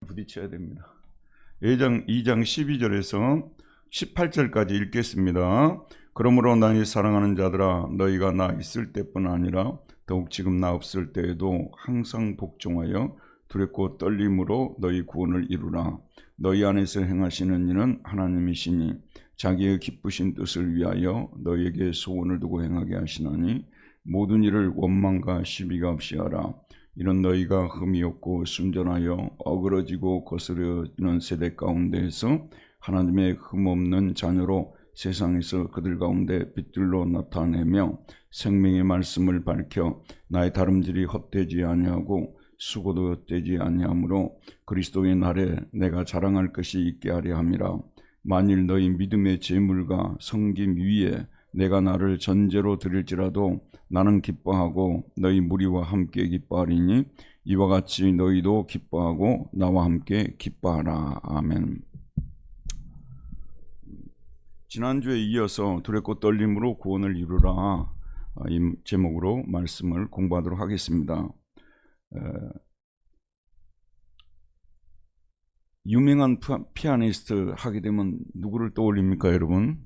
부딪혀야 됩니다. 2장 12절에서 18절까지 읽겠습니다. 그러므로 나의 사랑하는 자들아, 너희가 나 있을 때뿐 아니라 더욱 지금 나 없을 때에도 항상 복종하여 두렵고 떨림으로 너희 구원을 이루라. 너희 안에서 행하시는 이는 하나님이시니 자기의 기쁘신 뜻을 위하여 너희에게 소원을 두고 행하게 하시나니 모든 일을 원망과 시비가 없이 하라. 이런 너희가 흠이 없고 순전하여 어그러지고 거스르는 세대 가운데에서 하나님의 흠없는 자녀로 세상에서 그들 가운데 빛들로 나타내며 생명의 말씀을 밝혀 나의 다름질이 헛되지 아니하고 수고도 헛되지 아니하므로 그리스도의 날에 내가 자랑할 것이 있게 하려 함이라. 만일 너희 믿음의 제물과 섬김 위에 내가 나를 전제로 드릴지라도 나는 기뻐하고 너희 무리와 함께 기뻐하리니 이와 같이 너희도 기뻐하고 나와 함께 기뻐하라. 아멘. 지난주에 이어서 두렵고 떨림으로 구원을 이루라, 이 제목으로 말씀을 공부하도록 하겠습니다. 유명한 피아니스트 하게 되면 누구를 떠올립니까, 여러분?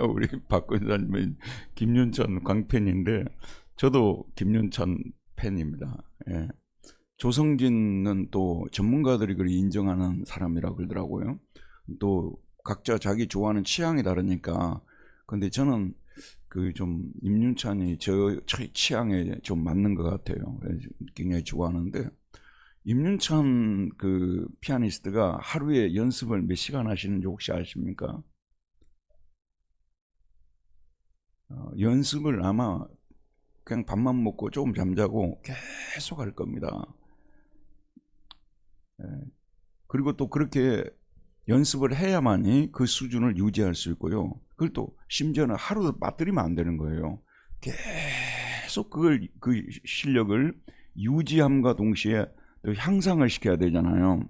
우리 박 권사님은 김윤찬 광팬인데 저도 김윤찬 팬입니다. 예. 조성진은 또 전문가들이 그걸 인정하는 사람이라고 그러더라고요. 또 각자 자기 좋아하는 취향이 다르니까. 근데 저는 그 좀 임윤찬이 저 취향에 좀 맞는 것 같아요. 굉장히 좋아하는데, 임윤찬 그 피아니스트가 하루에 연습을 몇 시간 하시는지 혹시 아십니까? 연습을 아마 그냥 밥만 먹고 조금 잠자고 계속 할 겁니다. 그리고 또 그렇게 연습을 해야만이 그 수준을 유지할 수 있고요. 그걸 또 심지어는 하루도 빠뜨리면 안 되는 거예요. 계속 그 실력을 유지함과 동시에 또 향상을 시켜야 되잖아요.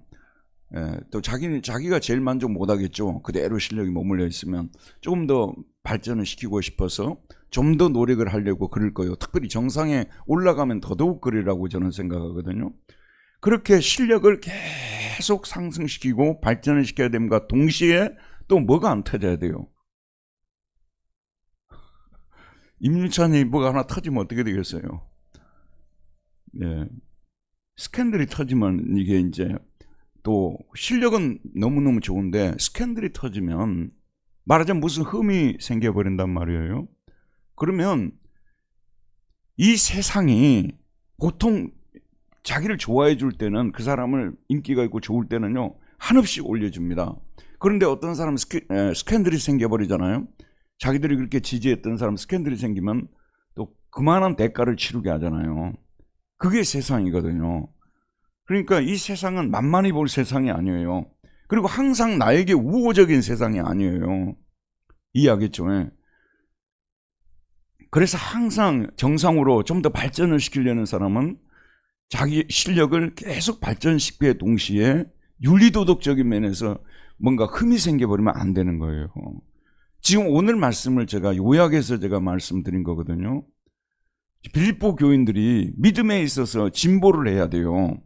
또 자기가 제일 만족 못 하겠죠. 그대로 실력이 머물러 있으면. 조금 더 발전을 시키고 싶어서 좀 더 노력을 하려고 그럴 거예요. 특별히 정상에 올라가면 더더욱 그러라고 저는 생각하거든요. 그렇게 실력을 계속 상승시키고 발전을 시켜야 됨과 동시에 또 뭐가 안 터져야 돼요. 임윤찬이 뭐가 하나 터지면 어떻게 되겠어요? 예. 스캔들이 터지면 이게 이제 또 실력은 너무너무 좋은데 스캔들이 터지면 말하자면 무슨 흠이 생겨버린단 말이에요. 그러면 이 세상이 보통 자기를 좋아해 줄 때는, 그 사람을 인기가 있고 좋을 때는요, 한없이 올려줍니다. 그런데 어떤 사람은 스캔들이 생겨버리잖아요. 자기들이 그렇게 지지했던 사람 스캔들이 생기면 또 그만한 대가를 치르게 하잖아요. 그게 세상이거든요. 그러니까 이 세상은 만만히 볼 세상이 아니에요. 그리고 항상 나에게 우호적인 세상이 아니에요. 이해하겠죠? 그래서 항상 정상으로 좀 더 발전을 시키려는 사람은 자기 실력을 계속 발전시키기에 동시에 윤리도덕적인 면에서 뭔가 흠이 생겨버리면 안 되는 거예요. 지금 오늘 말씀을 제가 요약해서 제가 말씀드린 거거든요. 빌립보 교인들이 믿음에 있어서 진보를 해야 돼요.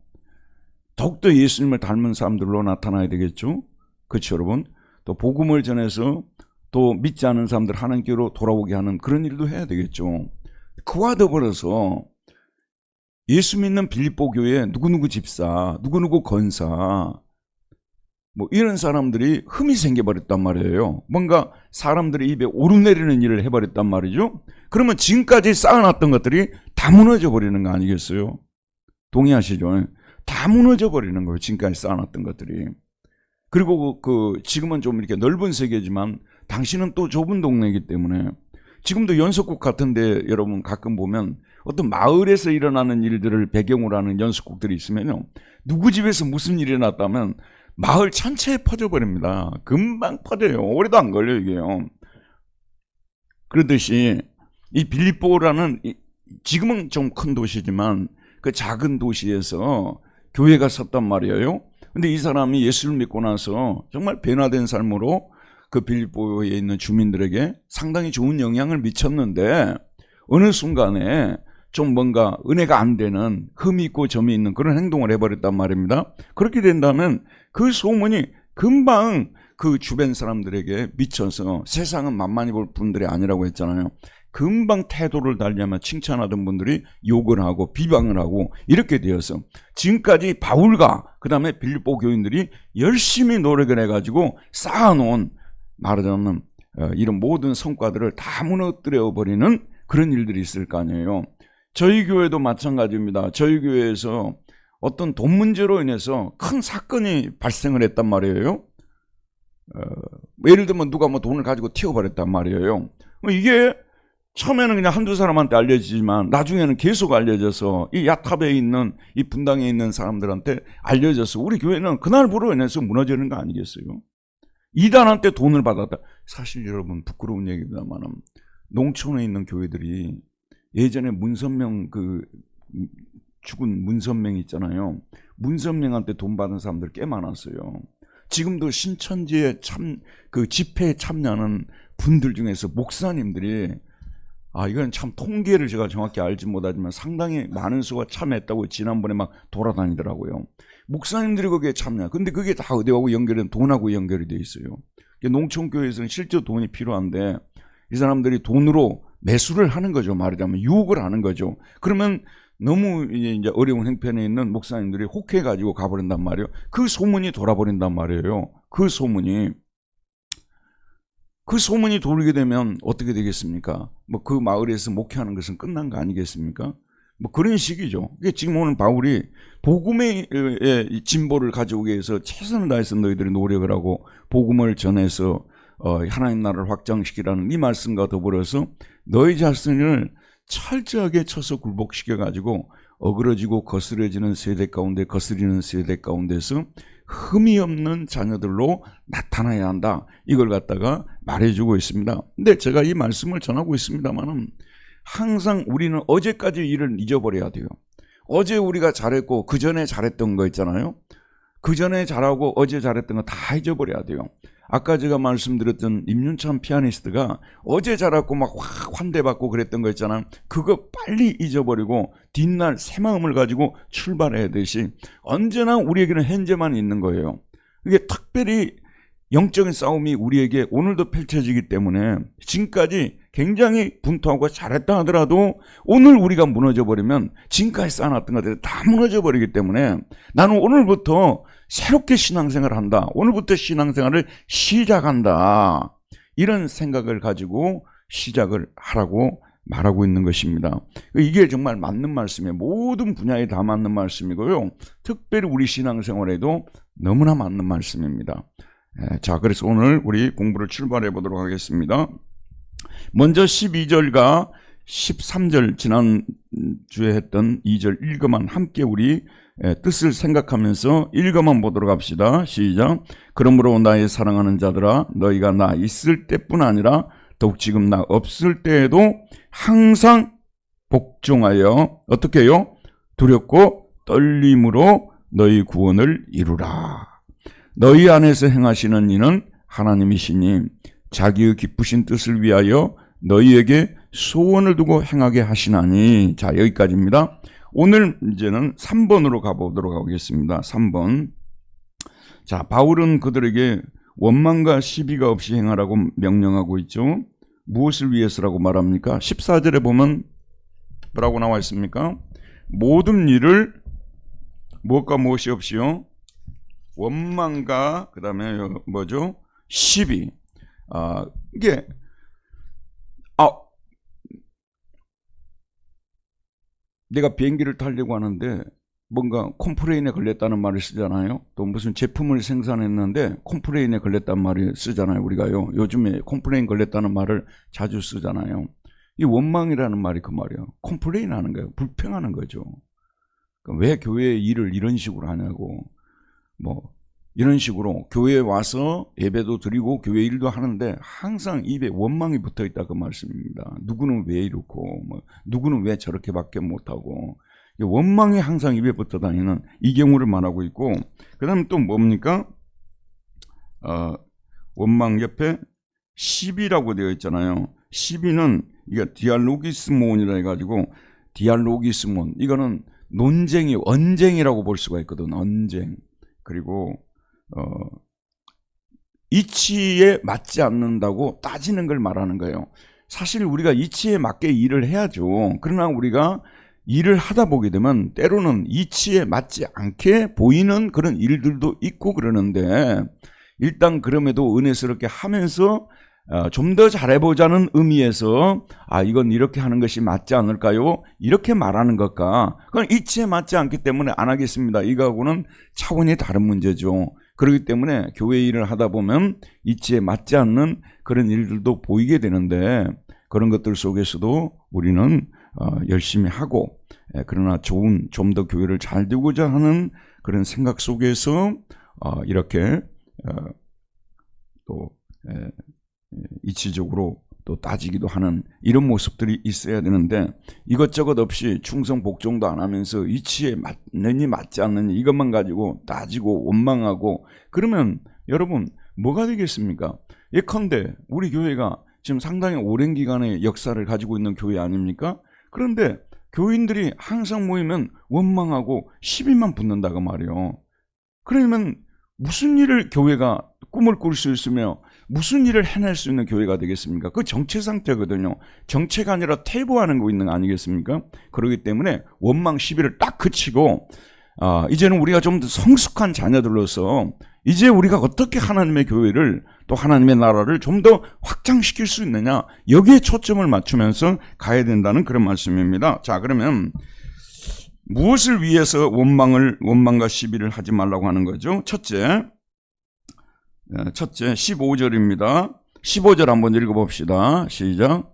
더욱더 예수님을 닮은 사람들로 나타나야 되겠죠. 그렇죠, 여러분? 또 복음을 전해서 또 믿지 않은 사람들 하나님께로 돌아오게 하는 그런 일도 해야 되겠죠. 그와 더불어서 예수 믿는 빌립보 교회 누구누구 집사, 누구누구 권사, 뭐 이런 사람들이 흠이 생겨버렸단 말이에요. 뭔가 사람들의 입에 오르내리는 일을 해버렸단 말이죠. 그러면 지금까지 쌓아놨던 것들이 다 무너져 버리는 거 아니겠어요? 동의하시죠? 다 무너져 버리는 거예요. 지금까지 쌓아놨던 것들이. 그리고 지금은 좀 이렇게 넓은 세계지만 당신은 또 좁은 동네이기 때문에 지금도 연속국 같은데 여러분 가끔 보면 어떤 마을에서 일어나는 일들을 배경으로 하는 연속국들이 있으면요, 누구 집에서 무슨 일이 났다면 마을 전체에 퍼져버립니다. 금방 퍼져요. 오래도 안 걸려요, 이게요. 그러듯이 이 빌립보라는 지금은 좀 큰 도시지만 그 작은 도시에서 교회가 섰단 말이에요. 근데 이 사람이 예수를 믿고 나서 정말 변화된 삶으로 그 빌립보에 있는 주민들에게 상당히 좋은 영향을 미쳤는데 어느 순간에 좀 뭔가 은혜가 안 되는 흠이 있고 점이 있는 그런 행동을 해버렸단 말입니다. 그렇게 된다면 그 소문이 금방 그 주변 사람들에게 미쳐서 세상은 만만히 볼 분들이 아니라고 했잖아요. 금방 태도를 달리하며 칭찬하던 분들이 욕을 하고 비방을 하고 이렇게 되어서 지금까지 바울과 그 다음에 빌립보 교인들이 열심히 노력을 해가지고 쌓아놓은 말하자면 이런 모든 성과들을 다 무너뜨려 버리는 그런 일들이 있을 거 아니에요. 저희 교회도 마찬가지입니다. 저희 교회에서 어떤 돈 문제로 인해서 큰 사건이 발생을 했단 말이에요. 예를 들면 누가 뭐 돈을 가지고 튀어버렸단 말이에요. 이게 처음에는 그냥 한두 사람한테 알려지지만 나중에는 계속 알려져서 이 야탑에 있는 이 분당에 있는 사람들한테 알려져서 우리 교회는 그날부로 인해서 무너지는 거 아니겠어요? 이단한테 돈을 받았다. 사실 여러분 부끄러운 얘기입니다만 농촌에 있는 교회들이 예전에 문선명 그 죽은 문선명 있잖아요. 문선명한테 돈 받은 사람들 꽤 많았어요. 지금도 신천지에 그 집회에 참여하는 분들 중에서 목사님들이 이건 참 통계를 제가 정확히 알지 못하지만 상당히 많은 수가 참여했다고 지난번에 막 돌아다니더라고요. 목사님들이 거기에 참여. 근데 그게 다 어디하고 연결은 돈하고 연결이 돼 있어요. 농촌교회에서는 실제 돈이 필요한데 이 사람들이 돈으로 매수를 하는 거죠. 말하자면 유혹을 하는 거죠. 그러면 너무 이제 어려운 형편에 있는 목사님들이 혹해가지고 가버린단 말이에요. 그 소문이 돌아버린단 말이에요. 그 소문이 돌게 되면 어떻게 되겠습니까? 뭐 그 마을에서 목회하는 것은 끝난 거 아니겠습니까? 뭐 그런 식이죠. 지금 오늘 바울이 복음의 진보를 가져오기 위해서 최선을 다해서 너희들이 노력을 하고 복음을 전해서 하나님 나라를 확장시키라는 이 말씀과 더불어서 너희 자신을 철저하게 쳐서 굴복시켜가지고 어그러지고 거스려지는 세대 가운데 거스리는 세대 가운데서 흠이 없는 자녀들로 나타나야 한다. 이걸 갖다가 말해주고 있습니다. 근데 제가 이 말씀을 전하고 있습니다만은 항상 우리는 어제까지 일을 잊어버려야 돼요. 어제 우리가 잘했고 그 전에 잘했던 거 있잖아요. 그 전에 잘하고 어제 잘했던 거 다 잊어버려야 돼요. 아까 제가 말씀드렸던 임윤찬 피아니스트가 어제 잘하고 막 환대받고 그랬던 거 있잖아요. 그거 빨리 잊어버리고 뒷날 새 마음을 가지고 출발해야 되시 언제나 우리에게는 현재만 있는 거예요. 이게 특별히 영적인 싸움이 우리에게 오늘도 펼쳐지기 때문에 지금까지 굉장히 분투하고 잘했다 하더라도 오늘 우리가 무너져버리면 지금까지 쌓아놨던 것들이 다 무너져버리기 때문에 나는 오늘부터 새롭게 신앙생활을 한다. 오늘부터 신앙생활을 시작한다. 이런 생각을 가지고 시작을 하라고 말하고 있는 것입니다. 이게 정말 맞는 말씀이에요. 모든 분야에 다 맞는 말씀이고요. 특별히 우리 신앙생활에도 너무나 맞는 말씀입니다. 자, 그래서 오늘 우리 공부를 출발해 보도록 하겠습니다. 먼저 12절과 13절 지난주에 했던 2절 읽어만 함께 우리 뜻을 생각하면서 읽어만 보도록 합시다. 시작. 그러므로 나의 사랑하는 자들아 너희가 나 있을 때뿐 아니라 더욱 지금 나 없을 때에도 항상 복종하여 어떻게 해요? 두렵고 떨림으로 너희 구원을 이루라. 너희 안에서 행하시는 이는 하나님이시니 자기의 기쁘신 뜻을 위하여 너희에게 소원을 두고 행하게 하시나니. 자, 여기까지입니다. 오늘 이제는 3번으로 가보도록 하겠습니다. 3번. 자, 바울은 그들에게 원망과 시비가 없이 행하라고 명령하고 있죠. 무엇을 위해서라고 말합니까? 14절에 보면 뭐라고 나와 있습니까? 모든 일을 무엇과 무엇이 없이요? 원망과 그 다음에 뭐죠? 시비. 이게 내가 비행기를 타려고 하는데 뭔가 컴플레인에 걸렸다는 말을 쓰잖아요. 또 무슨 제품을 생산했는데 컴플레인에 걸렸다는 말을 쓰잖아요. 우리가요. 요즘에 컴플레인 걸렸다는 말을 자주 쓰잖아요. 이 원망이라는 말이 그 말이에요. 컴플레인 하는 거예요. 불평하는 거죠. 그러니까 왜 교회의 일을 이런 식으로 하냐고. 뭐 이런 식으로 교회에 와서 예배도 드리고 교회 일도 하는데 항상 입에 원망이 붙어있다 그 말씀입니다. 누구는 왜 이렇고 뭐 누구는 왜 저렇게밖에 못하고 원망이 항상 입에 붙어 다니는 이 경우를 말하고 있고, 그 다음에 또 뭡니까? 원망 옆에 시비라고 되어 있잖아요. 시비는 이게 디알로기스몬이라 해가지고 디알로기스몬, 이거는 논쟁이, 언쟁이라고 볼 수가 있거든. 언쟁. 그리고 이치에 맞지 않는다고 따지는 걸 말하는 거예요. 사실 우리가 이치에 맞게 일을 해야죠. 그러나 우리가 일을 하다 보게 되면 때로는 이치에 맞지 않게 보이는 그런 일들도 있고 그러는데, 일단 그럼에도 은혜스럽게 하면서 좀 더 잘해보자는 의미에서 이건 이렇게 하는 것이 맞지 않을까요? 이렇게 말하는 것과 그건 이치에 맞지 않기 때문에 안 하겠습니다, 이거하고는 차원이 다른 문제죠. 그렇기 때문에 교회 일을 하다 보면 이치에 맞지 않는 그런 일들도 보이게 되는데, 그런 것들 속에서도 우리는 열심히 하고, 그러나 좀 더 교회를 잘 되고자 하는 그런 생각 속에서 이렇게 또 이치적으로 또 따지기도 하는 이런 모습들이 있어야 되는데, 이것저것 없이 충성 복종도 안 하면서 이치에 맞느니 맞지 않느니 이것만 가지고 따지고 원망하고 그러면 여러분 뭐가 되겠습니까? 예컨대 우리 교회가 지금 상당히 오랜 기간의 역사를 가지고 있는 교회 아닙니까? 그런데 교인들이 항상 모이면 원망하고 시비만 붙는다고 말이에요. 그러면 무슨 일을 교회가 꿈을 꿀 수 있으며 무슨 일을 해낼 수 있는 교회가 되겠습니까? 그 정체 상태거든요. 정체가 아니라 퇴보하는 거 있는 거 아니겠습니까? 그렇기 때문에 원망 시비를 딱 그치고 이제는 우리가 좀 더 성숙한 자녀들로서 이제 우리가 어떻게 하나님의 교회를 또 하나님의 나라를 좀 더 확장시킬 수 있느냐, 여기에 초점을 맞추면서 가야 된다는 그런 말씀입니다. 자, 그러면 무엇을 위해서 원망과 시비를 하지 말라고 하는 거죠? 첫째 15절입니다. 15절 한번 읽어봅시다. 시작.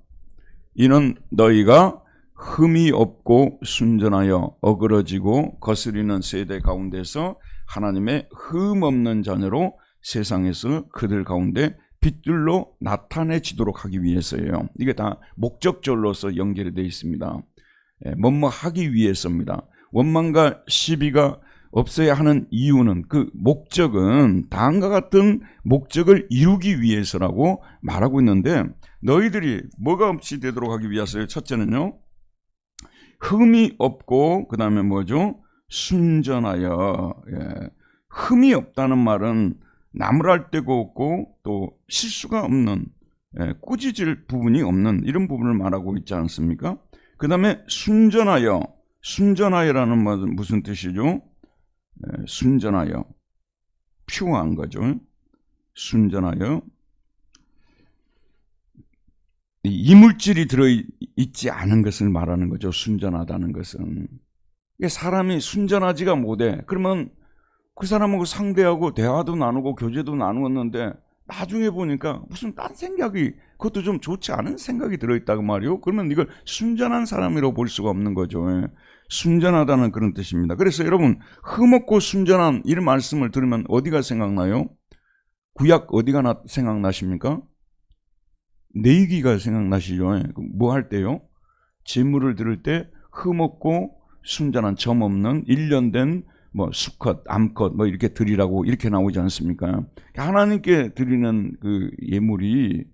이는 너희가 흠이 없고 순전하여 어그러지고 거스리는 세대 가운데서 하나님의 흠 없는 자녀로 세상에서 그들 가운데 빛들로 나타내지도록 하기 위해서예요. 이게 다 목적절로서 연결이 되어 있습니다. 뭐뭐 하기 위해서입니다. 원망과 시비가 없어야 하는 이유는, 그 목적은 다음과 같은 목적을 이루기 위해서라고 말하고 있는데, 너희들이 뭐가 없이 되도록 하기 위해서요? 첫째는요, 흠이 없고 그 다음에 뭐죠? 순전하여. 흠이 없다는 말은 나무랄 데가 없고 또 실수가 없는, 꾸짖을 부분이 없는 이런 부분을 말하고 있지 않습니까? 그 다음에 순전하여. 순전하여라는 말은 무슨 뜻이죠? 순전하여, 퓨어한 거죠. 순전하여, 이물질이 들어있지 않은 것을 말하는 거죠. 순전하다는 것은. 사람이 순전하지가 못해. 그러면 그 사람하고 상대하고 대화도 나누고 교제도 나누었는데 나중에 보니까 무슨 딴 생각이, 그것도 좀 좋지 않은 생각이 들어있다고 말이요. 그러면 이걸 순전한 사람이라고 볼 수가 없는 거죠. 순전하다는 그런 뜻입니다. 그래서 여러분, 흠없고 순전한 이런 말씀을 들으면 어디가 생각나요? 구약 어디가 생각나십니까? 레위기가 생각나시죠? 뭐 할 때요? 제물을 드릴 때 흠없고 순전한 점 없는 일련된 뭐 수컷, 암컷 뭐 이렇게 드리라고 이렇게 나오지 않습니까? 하나님께 드리는 그 예물이,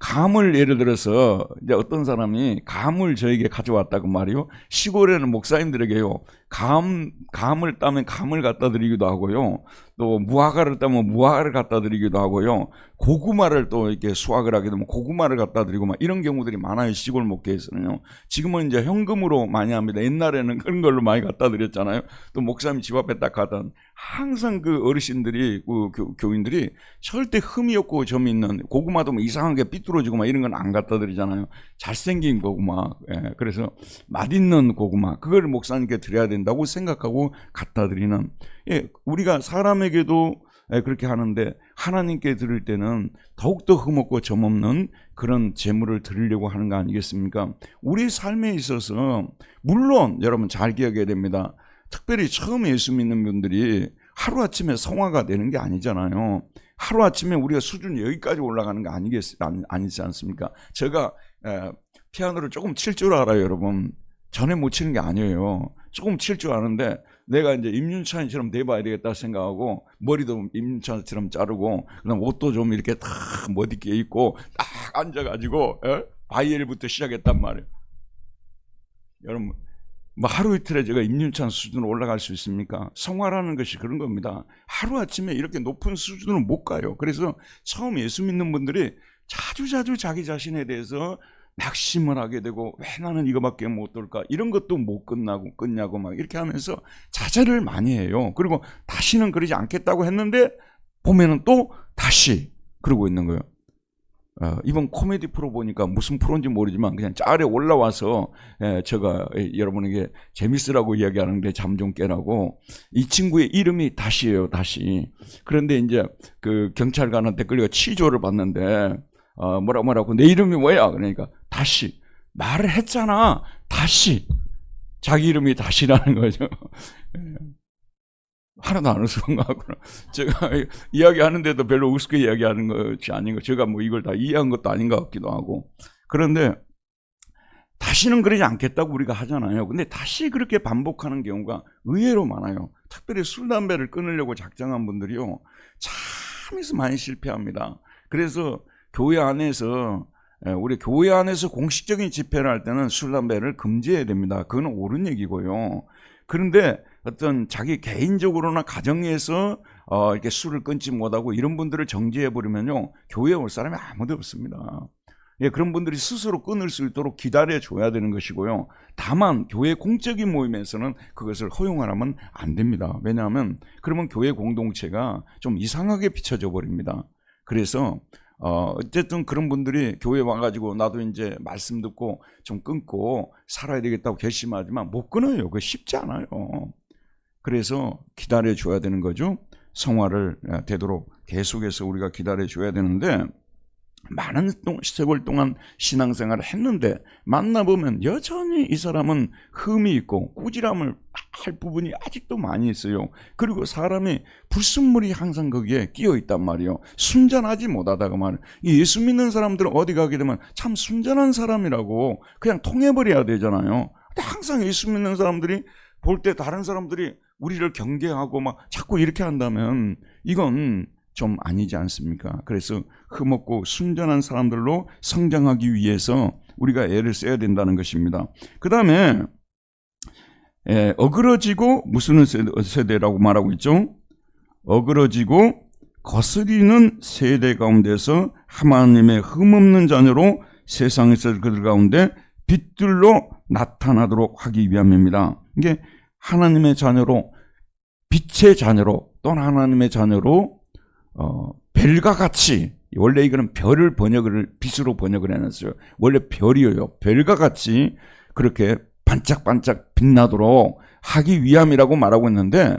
감을 예를 들어서 이제 어떤 사람이 감을 저에게 가져왔다고 말이요. 시골에는 목사님들에게요, 감을 따면 감을 갖다 드리기도 하고요. 또 무화과를 따면 무화과를 갖다 드리기도 하고요. 고구마를 또 이렇게 수확을 하게 되면 고구마를 갖다 드리고 막 이런 경우들이 많아요. 시골 목회에서는요. 지금은 이제 현금으로 많이 합니다. 옛날에는 그런 걸로 많이 갖다 드렸잖아요. 또 목사님 집 앞에 딱 가던, 항상 그 어르신들이, 그 교인들이 절대 흠이 없고 점이 있는 고구마도 뭐 이상하게 삐뚤어지고 막 이런 건 안 갖다 드리잖아요. 잘생긴 고구마, 그래서 맛있는 고구마, 그걸 목사님께 드려야 된다고 생각하고 갖다 드리는, 우리가 사람에게도 그렇게 하는데 하나님께 드릴 때는 더욱더 흠없고 점없는 그런 제물을 드리려고 하는 거 아니겠습니까? 우리 삶에 있어서 물론 여러분 잘 기억해야 됩니다. 특별히 처음 예수 믿는 분들이 하루아침에 성화가 되는 게 아니잖아요. 하루아침에 우리가 수준이 여기까지 올라가는 거 아니지 않습니까? 제가 피아노를 조금 칠 줄 알아요, 여러분. 전에 못 치는 게 아니에요. 조금 칠 줄 아는데 내가 이제 임윤찬처럼 돼봐야 되겠다 생각하고 머리도 임윤찬처럼 자르고 그다음 옷도 좀 이렇게 딱 멋있게 입고 딱 앉아가지고 바이엘부터 시작했단 말이에요. 여러분, 뭐 하루 이틀에 제가 임윤찬 수준으로 올라갈 수 있습니까? 성화라는 것이 그런 겁니다. 하루아침에 이렇게 높은 수준으로 못 가요. 그래서 처음 예수 믿는 분들이 자주자주 자기 자신에 대해서 낙심을 하게 되고, 왜 나는 이거밖에 못 돌까? 이런 것도 못 끝냐고 막 이렇게 하면서 자제를 많이 해요. 그리고 다시는 그러지 않겠다고 했는데 보면은 또 다시 그러고 있는 거예요. 이번 코미디 프로 보니까 무슨 프로인지 모르지만 그냥 짤에 올라와서 제가 여러분에게 재밌으라고 이야기하는데 잠 좀 깨라고, 이 친구의 이름이 다시예요. 다시. 그런데 이제 그 경찰관한테 끌려 치조를 받는데 뭐라고 내 이름이 뭐야? 그러니까 다시. 말을 했잖아. 다시. 자기 이름이 다시라는 거죠. 하나도 안 우스운 거 같구나. 제가 이야기하는데도 별로 우습게 이야기하는 것이 아닌 거, 제가 뭐 이걸 다 이해한 것도 아닌 것 같기도 하고. 그런데 다시는 그러지 않겠다고 우리가 하잖아요. 근데 다시 그렇게 반복하는 경우가 의외로 많아요. 특별히 술, 담배를 끊으려고 작정한 분들이요, 참에서 많이 실패합니다. 그래서 교회 안에서, 우리 교회 안에서 공식적인 집회를 할 때는 술, 담배를 금지해야 됩니다. 그건 옳은 얘기고요. 그런데 어떤 자기 개인적으로나 가정에서 이렇게 술을 끊지 못하고 이런 분들을 정지해버리면요, 교회에 올 사람이 아무도 없습니다. 예, 그런 분들이 스스로 끊을 수 있도록 기다려줘야 되는 것이고요. 다만 교회 공적인 모임에서는 그것을 허용하면 안 됩니다. 왜냐하면 그러면 교회 공동체가 좀 이상하게 비춰져 버립니다. 그래서 어쨌든 그런 분들이 교회 와가지고 나도 이제 말씀 듣고 좀 끊고 살아야 되겠다고 결심하지만 못 끊어요. 그거 쉽지 않아요. 그래서 기다려줘야 되는 거죠. 성화를 되도록 계속해서 우리가 기다려줘야 되는데, 많은 세월 동안 신앙생활을 했는데 만나보면 여전히 이 사람은 흠이 있고 꾸지람을 할 부분이 아직도 많이 있어요. 그리고 사람이 불순물이 항상 거기에 끼어 있단 말이에요. 순전하지 못하다가 말이에요. 예수 믿는 사람들은 어디 가게 되면 참 순전한 사람이라고 그냥 통해버려야 되잖아요. 근데 항상 예수 믿는 사람들이 볼 때 다른 사람들이 우리를 경계하고 막 자꾸 이렇게 한다면 이건 좀 아니지 않습니까? 그래서 흠없고 순전한 사람들로 성장하기 위해서 우리가 애를 써야 된다는 것입니다. 그 다음에 어그러지고 무슨 세대라고 말하고 있죠? 어그러지고 거스리는 세대 가운데서 하나님의 흠없는 자녀로 세상에서 그들 가운데 빛들로 나타나도록 하기 위함입니다. 이게 하나님의 자녀로, 빛의 자녀로, 또는 하나님의 자녀로 별과 같이, 원래 이거는 별을 빛으로 번역을 해놨어요. 원래 별이에요. 별과 같이 그렇게 반짝반짝 빛나도록 하기 위함이라고 말하고 있는데,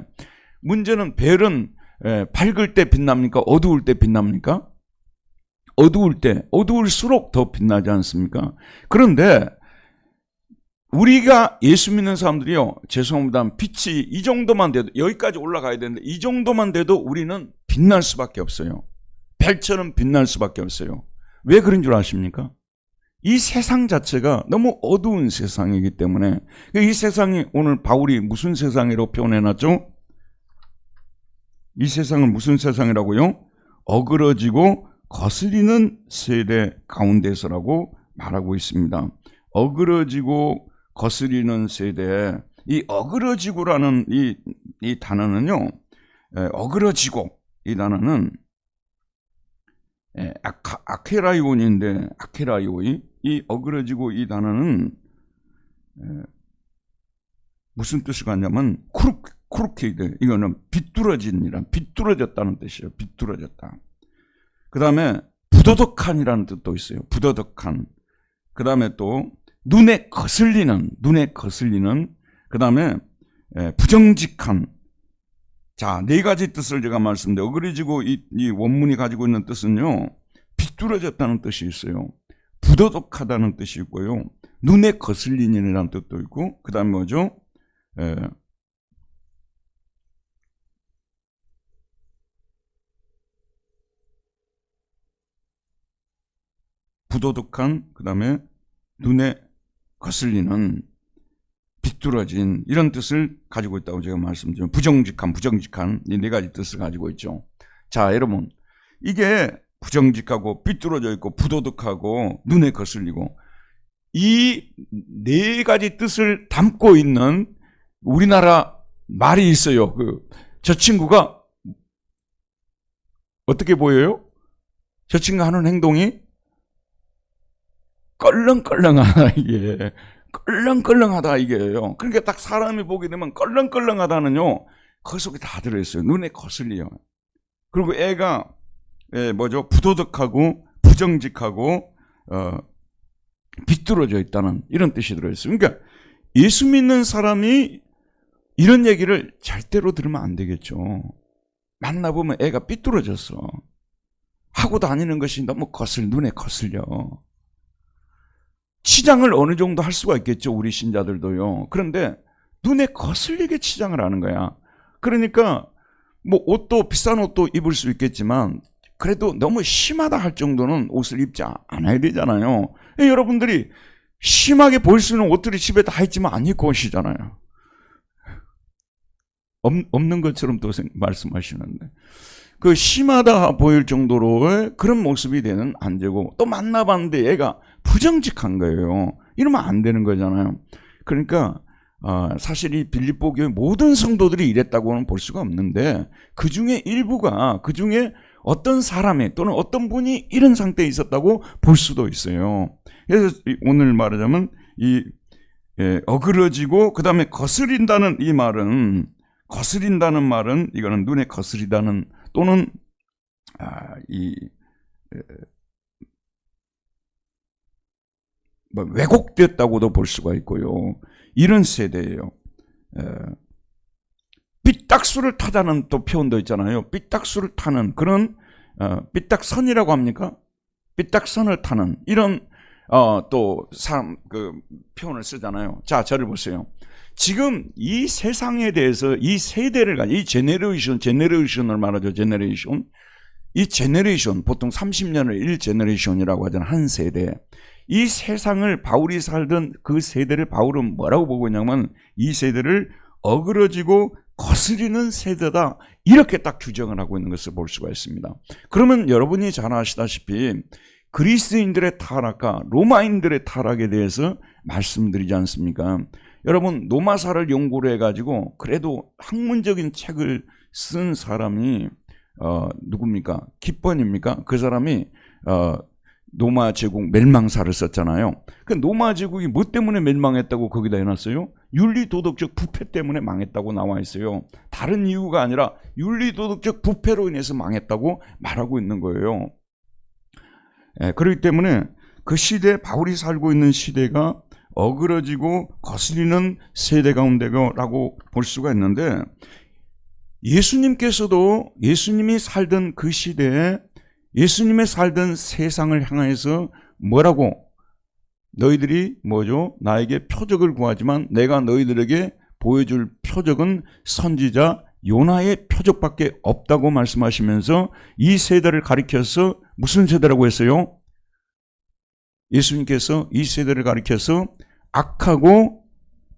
문제는 별은 밝을 때 빛납니까? 어두울 때 빛납니까? 어두울수록 더 빛나지 않습니까? 그런데 우리가 예수 믿는 사람들이요, 죄송합니다, 빛이 이 정도만 돼도, 여기까지 올라가야 되는데 이 정도만 돼도 우리는 빛날 수밖에 없어요. 별처럼 빛날 수밖에 없어요. 왜 그런 줄 아십니까? 이 세상 자체가 너무 어두운 세상이기 때문에. 이 세상이, 오늘 바울이 무슨 세상이라고 표현해놨죠? 이 세상을 무슨 세상이라고요? 어그러지고 거스리는 세대 가운데서라고 말하고 있습니다. 어그러지고 거스리는 세대. 이 어그러지고라는 이 단어는요, 어그러지고 이 단어는 아케라이온인데, 아케라이오이, 이 어그러지고 이 단어는 무슨 뜻을 갖냐면 크루케이드, 이거는 비뚤어진이란, 비뚤어졌다는 뜻이에요. 비뚤어졌다. 그 다음에 부도덕한이라는 뜻도 있어요. 부도덕한. 그 다음에 또 눈에 거슬리는, 그 다음에 부정직한. 자, 네 가지 뜻을 제가 말씀드려요. 어그러지고 이 원문이 가지고 있는 뜻은요, 비뚤어졌다는 뜻이 있어요. 부도덕하다는 뜻이 있고요, 눈에 거슬리는이라는 뜻도 있고, 그 다음에 뭐죠? 부도덕한, 그 다음에 눈에 거슬리는, 비뚤어진, 이런 뜻을 가지고 있다고 제가 말씀드려요. 부정직한, 이 네 가지 뜻을 가지고 있죠. 자, 여러분, 이게 부정직하고 삐뚤어져 있고 부도덕하고 눈에 거슬리고, 이 네 가지 뜻을 담고 있는 우리나라 말이 있어요. 저 친구가 어떻게 보여요? 저 친구가 하는 행동이 껄렁껄렁하다, 이게. 껄렁껄렁하다, 이게요. 그러니까 딱 사람이 보게 되면 껄렁껄렁하다는요, 그 속에 다 들어있어요. 눈에 거슬려요. 그리고 애가, 부도덕하고, 부정직하고, 비뚤어져 있다는 이런 뜻이 들어있어요. 그러니까 예수 믿는 사람이 이런 얘기를 절대로 들으면 안 되겠죠. 만나보면 애가 삐뚤어졌어. 하고 다니는 것이 너무 눈에 거슬려. 치장을 어느 정도 할 수가 있겠죠, 우리 신자들도요. 그런데 눈에 거슬리게 치장을 하는 거야. 그러니까 뭐 옷도 비싼 옷도 입을 수 있겠지만 그래도 너무 심하다 할 정도는 옷을 입지 않아야 되잖아요. 여러분들이 심하게 보일 수 있는 옷들이 집에 다 있지만 안 입고 오시잖아요. 없는 것처럼 또 말씀하시는데, 그 심하다 보일 정도로의 그런 모습이 되는 안 되고, 또 만나봤는데 얘가 부정직한 거예요. 이러면 안 되는 거잖아요. 그러니까 사실 이 빌립보 교회 모든 성도들이 이랬다고는 볼 수가 없는데, 그 중에 일부가, 그 중에 어떤 사람이 또는 어떤 분이 이런 상태에 있었다고 볼 수도 있어요. 그래서 오늘 말하자면 어그러지고 그 다음에 거스린다는 이 말은, 이거는 눈에 거스리다는, 또는 왜곡됐다고도 볼 수가 있고요. 이런 세대예요. 삐딱수를 타다는 또 표현도 있잖아요. 삐딱수를 타는 그런 삐딱선이라고 합니까? 삐딱선을 타는 이런 또 사람 그 표현을 쓰잖아요. 자, 저를 보세요. 지금 이 세상에 대해서 이 세대를 가지고 이 제네레이션을 말하죠. 이 제네레이션 보통 30년을 1제네레이션이라고 하잖아요. 한 세대. 이 세상을 바울이 살던 그 세대를 바울은 뭐라고 보고 있냐면 이 세대를 어그러지고 거스리는 세대다, 이렇게 딱 규정을 하고 있는 것을 볼 수가 있습니다. 그러면 여러분이 잘 아시다시피 그리스인들의 타락과 로마인들의 타락에 대해서 말씀드리지 않습니까? 여러분, 로마사를 연구를 해가지고 그래도 학문적인 책을 쓴 사람이 누굽니까? 기권입니까? 그 사람이 로마 제국 멸망사를 썼잖아요. 그 로마 제국이 뭐 때문에 멸망했다고 거기다 해놨어요? 윤리도덕적 부패 때문에 망했다고 나와 있어요. 다른 이유가 아니라 윤리도덕적 부패로 인해서 망했다고 말하고 있는 거예요. 그렇기 때문에 그 시대, 바울이 살고 있는 시대가 어그러지고 거스리는 세대 가운데라고 볼 수가 있는데, 예수님께서도 예수님이 살던 그 시대에 예수님의 살던 세상을 향해서 뭐라고, 너희들이 나에게 표적을 구하지만 내가 너희들에게 보여줄 표적은 선지자 요나의 표적밖에 없다고 말씀하시면서 이 세대를 가리켜서 무슨 세대라고 했어요? 예수님께서 이 세대를 가리켜서 악하고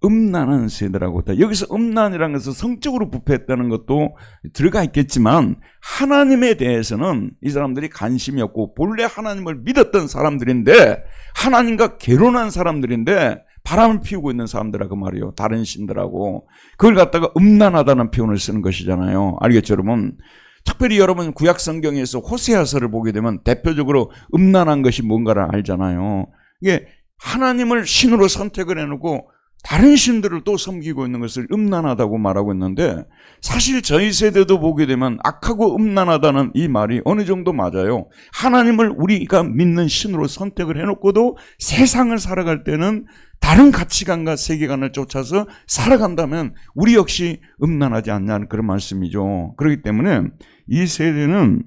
음란한 세대라고 했다. 여기서 음란이라는 것은 성적으로 부패했다는 것도 들어가 있겠지만, 하나님에 대해서는 이 사람들이 관심이 없고 본래 하나님을 믿었던 사람들인데, 하나님과 결혼한 사람들인데 바람을 피우고 있는 사람들하고 말이에요. 다른 신들하고. 그걸 갖다가 음란하다는 표현을 쓰는 것이잖아요. 알겠죠, 여러분? 특별히 여러분 구약 성경에서 호세아서를 보게 되면 대표적으로 음란한 것이 뭔가를 알잖아요. 이게 하나님을 신으로 선택을 해놓고 다른 신들을 또 섬기고 있는 것을 음란하다고 말하고 있는데, 사실 저희 세대도 보게 되면 악하고 음란하다는 이 말이 어느 정도 맞아요. 하나님을 우리가 믿는 신으로 선택을 해놓고도 세상을 살아갈 때는 다른 가치관과 세계관을 쫓아서 살아간다면 우리 역시 음란하지 않냐는 그런 말씀이죠. 그렇기 때문에 이 세대는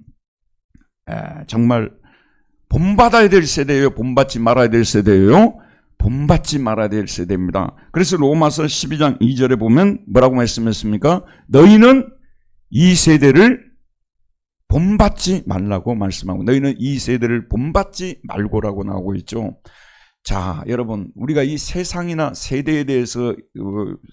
정말 본받아야 될 세대예요? 본받지 말아야 될 세대예요? 본받지 말아야 될 세대입니다. 그래서 로마서 12장 2절에 보면 뭐라고 말씀했습니까? 너희는 이 세대를 본받지 말라고 말씀하고, 너희는 이 세대를 본받지 말고라고 나오고 있죠. 자, 여러분, 우리가 이 세상이나 세대에 대해서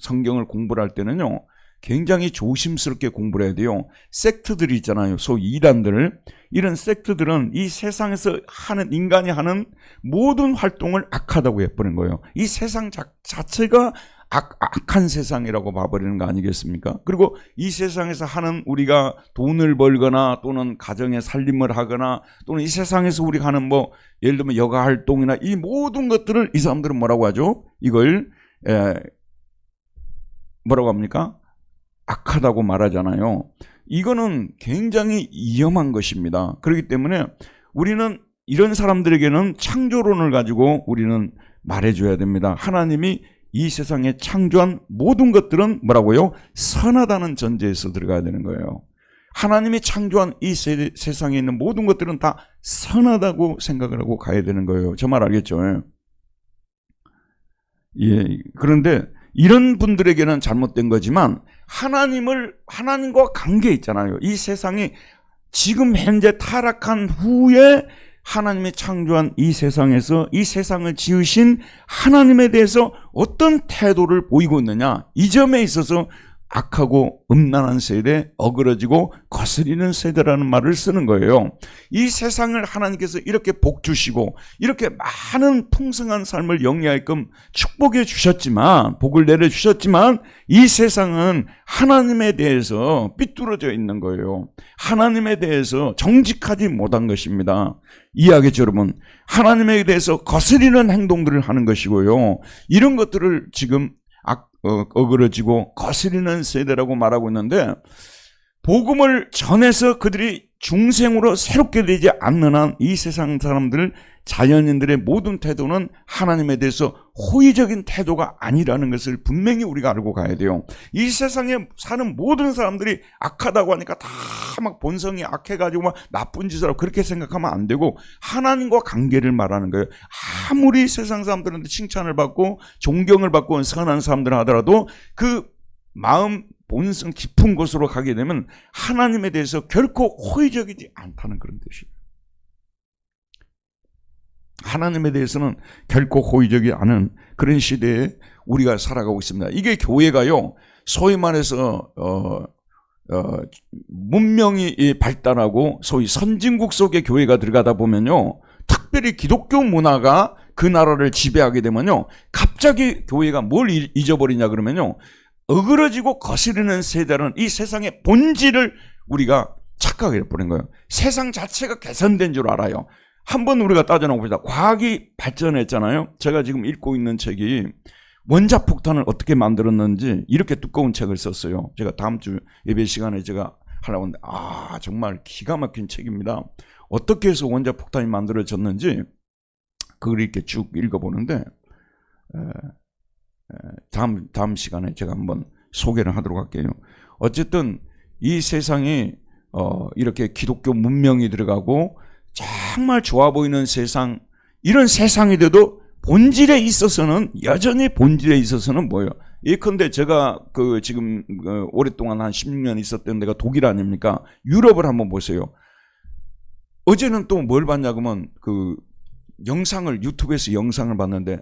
성경을 공부를 할 때는요, 굉장히 조심스럽게 공부를 해야 돼요. 섹트들이 있잖아요. 소위 이단들. 이런 섹트들은 이 세상에서 하는, 인간이 하는 모든 활동을 악하다고 해버린 거예요. 이 세상 자체가 악한 세상이라고 봐버리는 거 아니겠습니까? 그리고 이 세상에서 하는, 우리가 돈을 벌거나 또는 가정의 살림을 하거나 또는 이 세상에서 우리가 하는 뭐 예를 들면 여가 활동이나 이 모든 것들을 이 사람들은 뭐라고 하죠? 이걸 뭐라고 합니까? 악하다고 말하잖아요. 이거는 굉장히 위험한 것입니다. 그렇기 때문에 우리는 이런 사람들에게는 창조론을 가지고 우리는 말해줘야 됩니다. 하나님이 이 세상에 창조한 모든 것들은 뭐라고요? 선하다는 전제에서 들어가야 되는 거예요. 하나님이 창조한 이 세상에 있는 모든 것들은 다 선하다고 생각을 하고 가야 되는 거예요. 저 말 알겠죠? 예. 그런데 이런 분들에게는 잘못된 거지만 하나님과 관계 있잖아요. 이 세상이 지금 현재 타락한 후에 하나님이 창조한 이 세상에서 이 세상을 지으신 하나님에 대해서 어떤 태도를 보이고 있느냐, 이 점에 있어서 악하고 음란한 세대, 어그러지고 거스리는 세대라는 말을 쓰는 거예요. 이 세상을 하나님께서 이렇게 복 주시고 이렇게 많은 풍성한 삶을 영위하게끔 축복해 주셨지만, 복을 내려 주셨지만 이 세상은 하나님에 대해서 삐뚤어져 있는 거예요. 하나님에 대해서 정직하지 못한 것입니다. 이해하겠죠, 여러분? 하나님에 대해서 거스리는 행동들을 하는 것이고요. 이런 것들을 지금 어그러지고 거스리는 세대라고 말하고 있는데, 복음을 전해서 그들이 중생으로 새롭게 되지 않는 한 이 세상 사람들, 자연인들의 모든 태도는 하나님에 대해서 호의적인 태도가 아니라는 것을 분명히 우리가 알고 가야 돼요. 이 세상에 사는 모든 사람들이 악하다고 하니까 다 막 본성이 악해가지고 막 나쁜 짓을 하고 그렇게 생각하면 안 되고, 하나님과 관계를 말하는 거예요. 아무리 세상 사람들한테 칭찬을 받고 존경을 받고 선한 사람들 하더라도 그 마음 본성 깊은 곳으로 가게 되면 하나님에 대해서 결코 호의적이지 않다는 그런 뜻이에요. 하나님에 대해서는 결코 호의적이 않은 그런 시대에 우리가 살아가고 있습니다. 이게 교회가요, 소위 말해서 문명이 발달하고 소위 선진국 속에 교회가 들어가다 보면요, 특별히 기독교 문화가 그 나라를 지배하게 되면요, 갑자기 교회가 뭘 잊어버리냐 그러면요, 어그러지고 거스르는 세대는 이 세상의 본질을 우리가 착각해 버린 거예요. 세상 자체가 개선된 줄 알아요. 한번 우리가 따져놓고 봅시다. 과학이 발전했잖아요. 제가 지금 읽고 있는 책이 원자폭탄을 어떻게 만들었는지 이렇게 두꺼운 책을 썼어요. 제가 다음 주 예배 시간에 제가 하려고 하는데, 정말 기가 막힌 책입니다. 어떻게 해서 원자폭탄이 만들어졌는지 그걸 이렇게 쭉 읽어보는데, 다음 시간에 제가 한번 소개를 하도록 할게요. 어쨌든 이 세상이 이렇게 기독교 문명이 들어가고 정말 좋아 보이는 세상, 이런 세상이 돼도 본질에 있어서는, 여전히 본질에 있어서는 뭐예요? 예컨대 제가 지금 오랫동안 한 16년 있었던 데가 독일 아닙니까? 유럽을 한번 보세요. 어제는 또 뭘 봤냐 그러면 영상을, 유튜브에서 영상을 봤는데,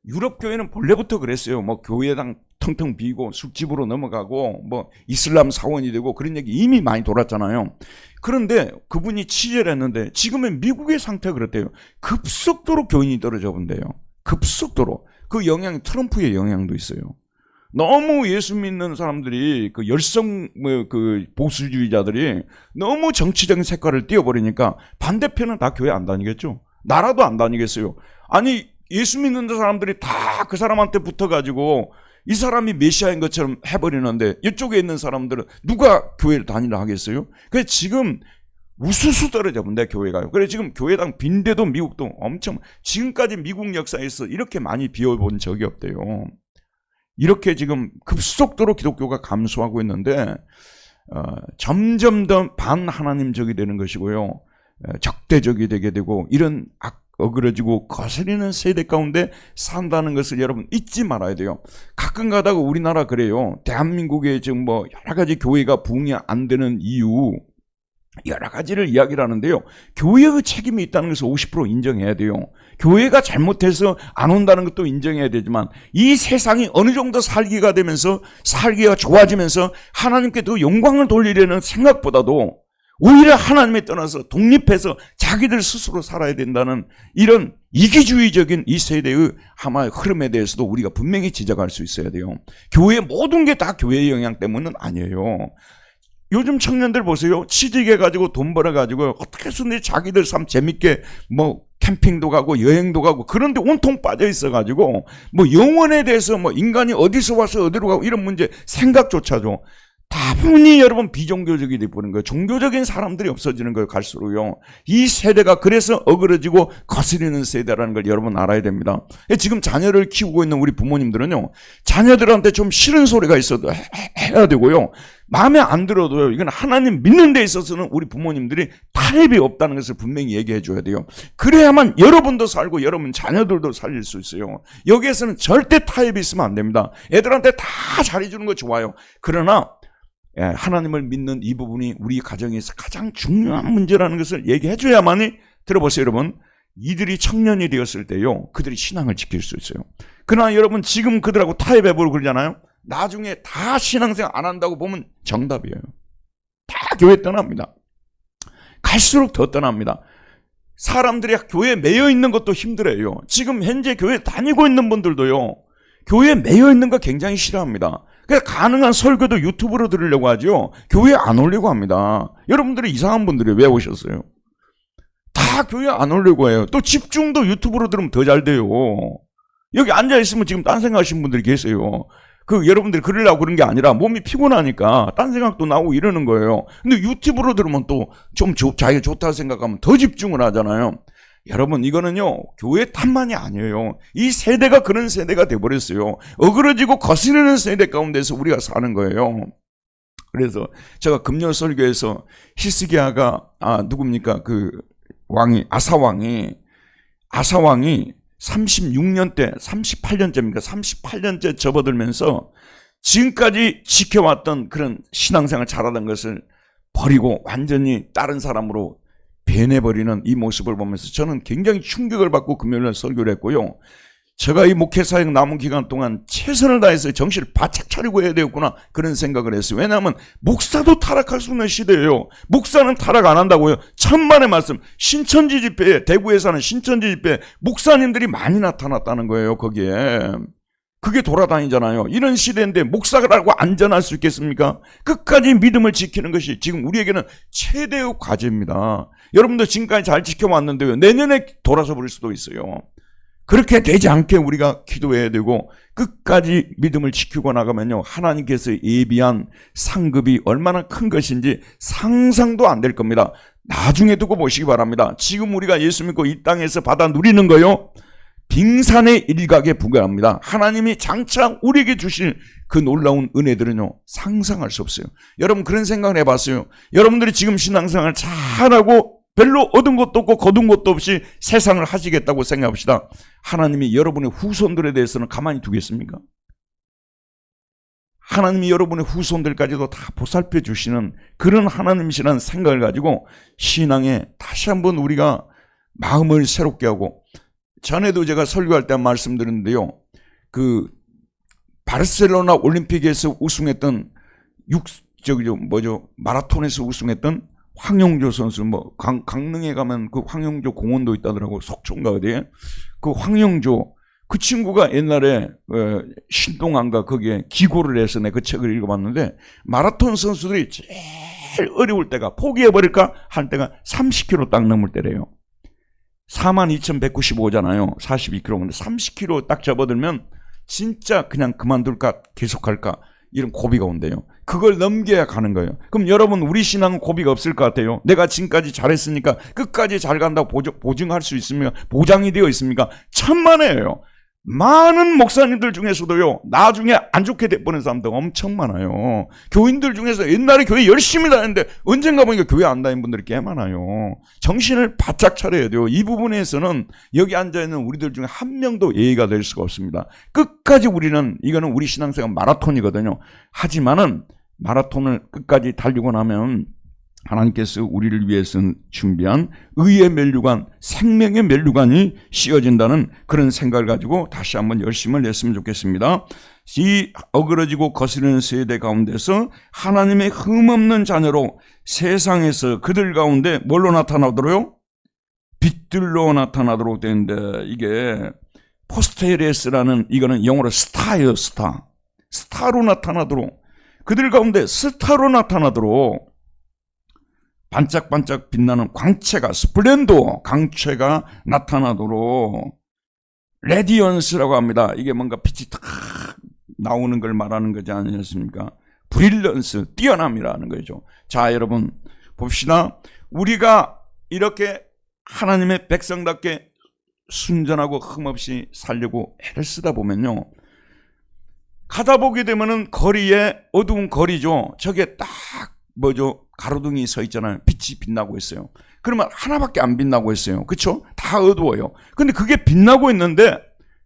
유럽 교회는 본래부터 그랬어요. 뭐 교회당 텅텅 비고 술집으로 넘어가고 뭐 이슬람 사원이 되고 그런 얘기 이미 많이 돌았잖아요. 그런데 그분이 취재를 했는데 지금의 미국의 상태가 그렇대요. 급속도로 교인이 떨어져 본대요. 급속도로. 그 영향이 트럼프의 영향도 있어요. 너무 예수 믿는 사람들이 열성 보수주의자들이 너무 정치적인 색깔을 띄워버리니까 반대편은 다 교회 안 다니겠죠. 나라도 안 다니겠어요. 아니, 예수 믿는 사람들이 다 그 사람한테 붙어가지고 이 사람이 메시아인 것처럼 해버리는데 이쪽에 있는 사람들은 누가 교회를 다니라 하겠어요? 그래서 지금 우수수 떨어져 본대, 교회가요. 그래서 지금 교회당 빈대도 미국도 엄청, 지금까지 미국 역사에서 이렇게 많이 비워본 적이 없대요. 이렇게 지금 급속도로 기독교가 감소하고 있는데, 점점 더 반하나님적이 되는 것이고요, 적대적이 되게 되고, 이런 어그러지고 거스리는 세대 가운데 산다는 것을 여러분 잊지 말아야 돼요. 가끔 가다가 우리나라 그래요. 대한민국에 지금 뭐 여러 가지 교회가 부흥이 안 되는 이유, 여러 가지를 이야기를 하는데요. 교회의 책임이 있다는 것을 50% 인정해야 돼요. 교회가 잘못해서 안 온다는 것도 인정해야 되지만 이 세상이 어느 정도 살기가 되면서 살기가 좋아지면서 하나님께 더 영광을 돌리려는 생각보다도 오히려 하나님에 떠나서 독립해서 자기들 스스로 살아야 된다는 이런 이기주의적인 이 세대의 아마 흐름에 대해서도 우리가 분명히 지적할 수 있어야 돼요. 교회의 모든 게 다 교회의 영향 때문은 아니에요. 요즘 청년들 보세요. 취직해가지고 돈 벌어가지고 어떻게 해서든지 자기들 삶 재밌게 뭐 캠핑도 가고 여행도 가고 그런데 온통 빠져 있어가지고 뭐 영혼에 대해서 뭐 인간이 어디서 와서 어디로 가고 이런 문제 생각조차도 다분히 여러분 비종교적이 되어버린 거예요. 종교적인 사람들이 없어지는 거예요. 갈수록요. 이 세대가 그래서 어그러지고 거스리는 세대라는 걸 여러분 알아야 됩니다. 지금 자녀를 키우고 있는 우리 부모님들은요. 자녀들한테 좀 싫은 소리가 있어도 해야 되고요. 마음에 안 들어도요. 이건 하나님 믿는 데 있어서는 우리 부모님들이 타협이 없다는 것을 분명히 얘기해 줘야 돼요. 그래야만 여러분도 살고 여러분 자녀들도 살릴 수 있어요. 여기에서는 절대 타협이 있으면 안 됩니다. 애들한테 다 잘해주는 거 좋아요. 그러나 하나님을 믿는 이 부분이 우리 가정에서 가장 중요한 문제라는 것을 얘기해 줘야만이 들어보세요 여러분. 이들이 청년이 되었을 때요. 그들이 신앙을 지킬 수 있어요. 그러나 여러분 지금 그들하고 타협해보고 그러잖아요. 나중에 다 신앙생활 안 한다고 보면 정답이에요. 다 교회 떠납니다. 갈수록 더 떠납니다. 사람들이 교회에 매여 있는 것도 힘들어요. 지금 현재 교회 다니고 있는 분들도요. 교회에 매여 있는 거 굉장히 싫어합니다. 그래서 가능한 설교도 유튜브로 들으려고 하죠. 교회 안 오려고 합니다. 여러분들이 이상한 분들이 왜 오셨어요? 다 교회 안 오려고 해요. 또 집중도 유튜브로 들으면 더 잘 돼요. 여기 앉아있으면 지금 딴 생각하시는 분들이 계세요. 여러분들이 그러려고 그런 게 아니라 몸이 피곤하니까 딴 생각도 나오고 이러는 거예요. 근데 유튜브로 들으면 또 좀 자기가 좋다고 생각하면 더 집중을 하잖아요. 여러분 이거는요 교회 탓만이 아니에요. 이 세대가 그런 세대가 돼버렸어요. 어그러지고 거스르는 세대 가운데서 우리가 사는 거예요. 그래서 제가 금요 설교에서 히스기야가 누굽니까 그 왕이 아사왕이 36년 때 38년째입니까 38년째 접어들면서 지금까지 지켜왔던 그런 신앙생활 잘하던 것을 버리고 완전히 다른 사람으로 변해버리는 이 모습을 보면서 저는 굉장히 충격을 받고 금요일날 설교를 했고요. 제가 이 목회사역 남은 기간 동안 최선을 다해서 정신을 바짝 차리고 해야 되겠구나 그런 생각을 했어요. 왜냐하면 목사도 타락할 수 있는 시대예요. 목사는 타락 안 한다고요. 천만의 말씀. 신천지 집회에 대구에서 하는 신천지 집회에 목사님들이 많이 나타났다는 거예요. 거기에. 그게 돌아다니잖아요. 이런 시대인데 목사라고 안전할 수 있겠습니까? 끝까지 믿음을 지키는 것이 지금 우리에게는 최대의 과제입니다. 여러분도 지금까지 잘 지켜왔는데요. 내년에 돌아서 버릴 수도 있어요. 그렇게 되지 않게 우리가 기도해야 되고 끝까지 믿음을 지키고 나가면요. 하나님께서 예비한 상급이 얼마나 큰 것인지 상상도 안 될 겁니다. 나중에 두고 보시기 바랍니다. 지금 우리가 예수 믿고 이 땅에서 받아 누리는 거요. 빙산의 일각에 불과합니다. 하나님이 장차 우리에게 주실 그 놀라운 은혜들은요. 상상할 수 없어요. 여러분 그런 생각을 해봤어요. 여러분들이 지금 신앙생활 잘하고 별로 얻은 것도 없고 거둔 것도 없이 세상을 하시겠다고 생각합시다. 하나님이 여러분의 후손들에 대해서는 가만히 두겠습니까? 하나님이 여러분의 후손들까지도 다 보살펴 주시는 그런 하나님이시라는 생각을 가지고 신앙에 다시 한번 우리가 마음을 새롭게 하고 전에도 제가 설교할 때 말씀드렸는데요. 그 바르셀로나 올림픽에서 우승했던 마라톤에서 우승했던 황영조 선수 강릉에 가면 그 황영조 공원도 있다더라고. 속초인가 어디에. 그 황영조 그 친구가 옛날에 신동안가 거기에 기고를 해서 내가 그 책을 읽어봤는데 마라톤 선수들이 제일 어려울 때가 포기해버릴까 할 때가 30km 딱 넘을 때래요. 42,195잖아요. 42km인데 30km 딱 접어들면 진짜 그냥 그만둘까 계속할까 이런 고비가 온대요. 그걸 넘겨야 가는 거예요. 그럼 여러분 우리 신앙은 고비가 없을 것 같아요. 내가 지금까지 잘했으니까 끝까지 잘 간다고 보증할 수 있습니까? 보장이 되어 있습니까? 천만에요. 많은 목사님들 중에서도요. 나중에 안 좋게 돼버린 사람들 엄청 많아요. 교인들 중에서 옛날에 교회 열심히 다녔는데 언젠가 보니까 교회 안 다니는 분들이 꽤 많아요. 정신을 바짝 차려야 돼요. 이 부분에서는 여기 앉아있는 우리들 중에 한 명도 예의가 될 수가 없습니다. 끝까지 이거는 우리 신앙생활 마라톤이거든요. 하지만은 마라톤을 끝까지 달리고 나면 하나님께서 우리를 위해서 준비한 의의 면류관, 생명의 면류관이 씌워진다는 그런 생각을 가지고 다시 한번 열심을 냈으면 좋겠습니다. 이 어그러지고 거스르는 세대 가운데서 하나님의 흠없는 자녀로 세상에서 그들 가운데 뭘로 나타나도록요? 빛들로 나타나도록 되는데, 이게 포스테레스라는, 이거는 영어로 스타예요. 스타로 나타나도록, 그들 가운데 스타로 나타나도록 반짝반짝 빛나는 광채가, 스플렌더, 강채가 나타나도록, 레디언스라고 합니다. 이게 뭔가 빛이 탁 나오는 걸 말하는 거지 않습니까? 브릴런스, 뛰어남이라는 거죠. 자, 여러분 봅시다. 우리가 이렇게 하나님의 백성답게 순전하고 흠없이 살려고 애를 쓰다 보면요, 가다 보게 되면은 거리에, 어두운 거리죠. 저게 딱 뭐죠? 가로등이 서 있잖아요. 빛이 빛나고 있어요. 그러면 하나밖에 안 빛나고 있어요. 그렇죠? 다 어두워요. 근데 그게 빛나고 있는데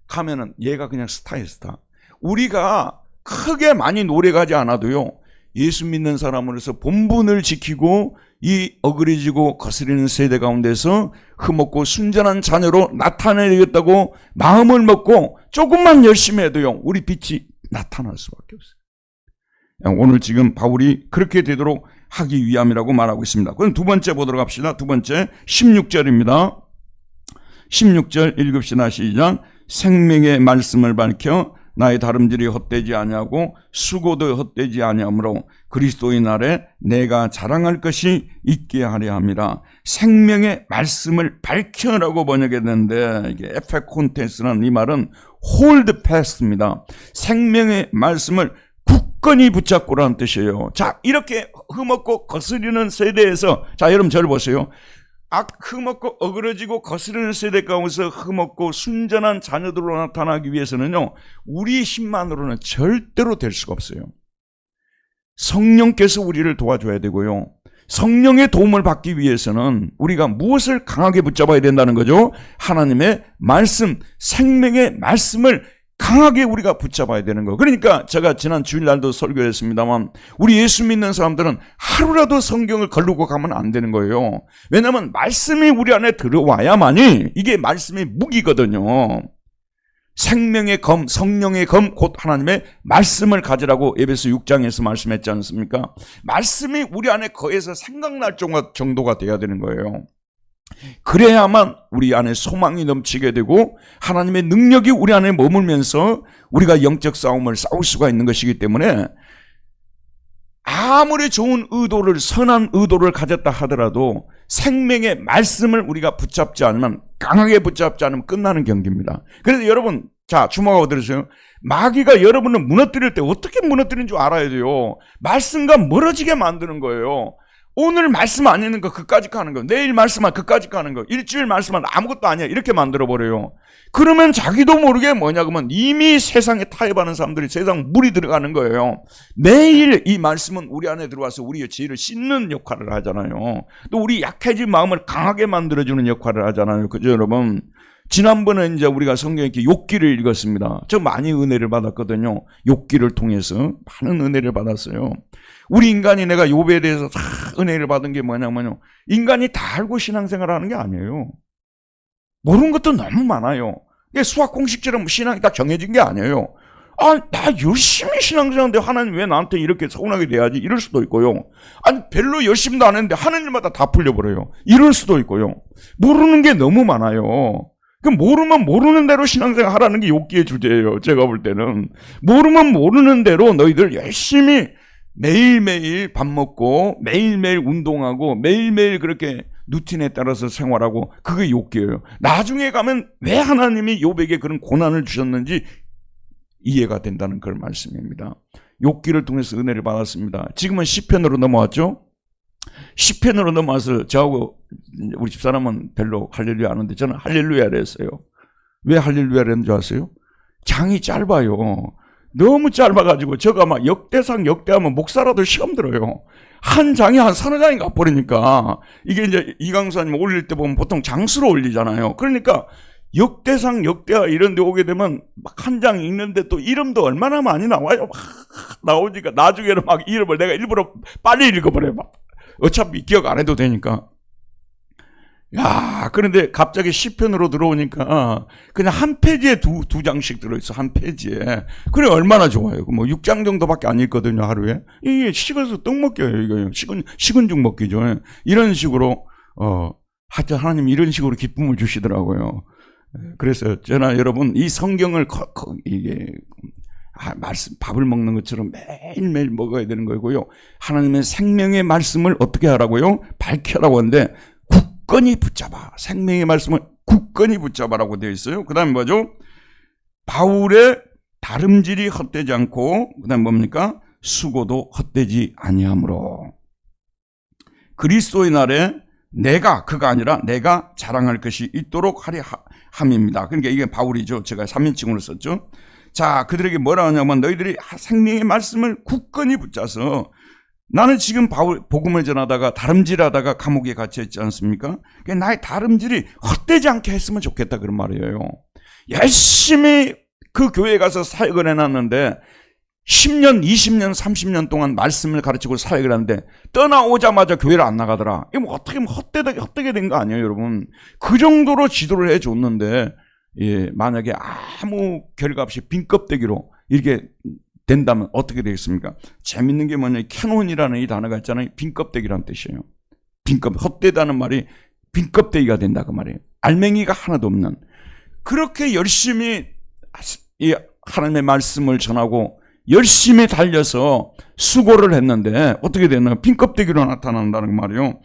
가면은 얘가 그냥 스타예요, 스타. 우리가 크게 많이 노래가지 않아도요, 예수 믿는 사람으로서 본분을 지키고 이 어그러지고 거스리는 세대 가운데서 흠없고 순전한 자녀로 나타내야겠다고 마음을 먹고 조금만 열심히 해도요, 우리 빛이 나타날 수밖에 없어요. 오늘 지금 바울이 그렇게 되도록 하기 위함이라고 말하고 있습니다. 그럼 두 번째 보도록 합시다. 두 번째 16절입니다. 16절 읽읍시다. 시작. 생명의 말씀을 밝혀 나의 다름질이 헛되지 아니하고 수고도 헛되지 아니하므로 그리스도의 날에 내가 자랑할 것이 있게 하려 함이라. 생명의 말씀을 밝혀라고 번역했는데, 이게 에페콘테스라는 이 말은 hold fast입니다. 생명의 말씀을 굳건히 붙잡고라는 뜻이에요. 자, 이렇게 흠없고 거스리는 세대에서, 자, 여러분 저를 보세요. 흠없고 어그러지고 거스르는 세대 가운데서 흠없고 순전한 자녀들로 나타나기 위해서는요, 우리 힘만으로는 절대로 될 수가 없어요. 성령께서 우리를 도와줘야 되고요, 성령의 도움을 받기 위해서는 우리가 무엇을 강하게 붙잡아야 된다는 거죠? 하나님의 말씀, 생명의 말씀을 강하게 우리가 붙잡아야 되는 거. 그러니까 제가 지난 주일날도 설교했습니다만, 우리 예수 믿는 사람들은 하루라도 성경을 걸르고 가면 안 되는 거예요. 왜냐하면 말씀이 우리 안에 들어와야만이 이게 말씀의 무기거든요. 생명의 검, 성령의 검, 곧 하나님의 말씀을 가지라고 에베소 6장에서 말씀했지 않습니까? 말씀이 우리 안에 거해서 생각날 정도가 돼야 되는 거예요. 그래야만 우리 안에 소망이 넘치게 되고 하나님의 능력이 우리 안에 머물면서 우리가 영적 싸움을 싸울 수가 있는 것이기 때문에, 아무리 좋은 의도를, 선한 의도를 가졌다 하더라도 생명의 말씀을 우리가 붙잡지 않으면, 강하게 붙잡지 않으면 끝나는 경기입니다. 그래서 여러분, 자, 주목하고 들으세요. 마귀가 여러분을 무너뜨릴 때 어떻게 무너뜨리는 줄 알아야 돼요. 말씀과 멀어지게 만드는 거예요. 오늘 말씀 안 읽는 거 그까짓 거 하는 거, 내일 말씀만 그까짓 거 하는 거, 일주일 말씀만 아무것도 아니야, 이렇게 만들어버려요. 그러면 자기도 모르게 뭐냐 그러면 이미 세상에 타협하는 사람들이 세상 물이 들어가는 거예요. 매일 이 말씀은 우리 안에 들어와서 우리의 죄를 씻는 역할을 하잖아요. 또 우리 약해진 마음을 강하게 만들어주는 역할을 하잖아요. 그죠, 여러분? 지난번에 이제 우리가 성경에 이렇게 욥기를 읽었습니다. 저 많이 은혜를 받았거든요. 욥기를 통해서 많은 은혜를 받았어요. 우리 인간이, 내가 욥에 대해서 다 은혜를 받은 게 뭐냐면요, 인간이 다 알고 신앙생활을 하는 게 아니에요. 모르는 것도 너무 많아요. 이게 수학 공식처럼 신앙이 다 정해진 게 아니에요. 나 열심히 신앙생활하는데 하나님 왜 나한테 이렇게 서운하게 돼야지, 이럴 수도 있고요. 아니, 별로 열심도 안 했는데 하는 일마다 다 풀려버려요, 이럴 수도 있고요. 모르는 게 너무 많아요. 모르면 모르는 대로 신앙생활 하라는 게 욥기의 주제예요. 제가 볼 때는 모르면 모르는 대로 너희들 열심히 매일매일 밥 먹고 매일매일 운동하고 매일매일 그렇게 루틴에 따라서 생활하고, 그게 욥기예요. 나중에 가면 왜 하나님이 욥에게 그런 고난을 주셨는지 이해가 된다는 그런 말씀입니다. 욥기를 통해서 은혜를 받았습니다. 지금은 시편으로 넘어왔죠. 시편으로 넘어와서 저하고 우리 집사람은 별로 할렐루야 안 하는데 저는 할렐루야를 했어요. 왜 할렐루야를 했는 줄 아세요? 장이 짧아요. 너무 짧아가지고 제가 막 역대상 역대하면 목사라도 시험 들어요. 한 장이 한 서너 장이 가버리니까, 이게 이제 이강수님 올릴 때 보면 보통 장수로 올리잖아요. 그러니까 역대상 역대하 이런 데 오게 되면 막 한 장 읽는데 또 이름도 얼마나 많이 나와요. 막 나오니까 나중에는 막 이름을 내가 일부러 빨리 읽어버려요. 막 어차피 기억 안 해도 되니까. 야, 그런데 갑자기 시편으로 들어오니까 그냥 한 페이지에 두 장씩 들어있어. 한 페이지에. 그래 얼마나 좋아요. 뭐 6장 정도밖에 안 읽거든요, 하루에. 이게 식어서 떡 먹겨요, 이거. 식은 죽 먹기죠. 이런 식으로 하여튼 하나님 이런 식으로 기쁨을 주시더라고요. 그래서 저나 여러분 이 성경을 이게 말씀 밥을 먹는 것처럼 매일매일 먹어야 되는 거고요. 하나님의 생명의 말씀을 어떻게 하라고요? 밝혀라고 하는데 굳건히 붙잡아. 생명의 말씀을 굳건히 붙잡아라고 되어 있어요. 그 다음에 뭐죠? 바울의 다름질이 헛되지 않고 그 다음에 뭡니까? 수고도 헛되지 아니하므로 그리스도의 날에 그가 아니라 내가 자랑할 것이 있도록 하리 함입니다. 그러니까 이게 바울이죠. 제가 3인칭으로 썼죠. 자, 그들에게 뭐라 하냐면 너희들이 생명의 말씀을 굳건히 붙잡아서 나는 지금 복음을 전하다가 다름질하다가 감옥에 갇혀 있지 않습니까? 그러니까 나의 다름질이 헛되지 않게 했으면 좋겠다 그런 말이에요. 열심히 그 교회에 가서 사역을 해놨는데 10년, 20년, 30년 동안 말씀을 가르치고 사역을 하는데 떠나오자마자 교회를 안 나가더라. 이거 뭐 어떻게 헛되게 된 거 아니에요, 여러분? 그 정도로 지도를 해줬는데 만약에 아무 결과 없이 빈 껍데기로 이렇게 된다면 어떻게 되겠습니까? 재밌는 게 뭐냐, 캐논이라는 이 단어가 있잖아요. 빈 껍데기라는 뜻이에요. 헛되다는 말이 빈 껍데기가 된다 그 말이에요. 알맹이가 하나도 없는. 그렇게 열심히 이 하나님의 말씀을 전하고 열심히 달려서 수고를 했는데 어떻게 되나? 빈 껍데기로 나타난다는 말이에요.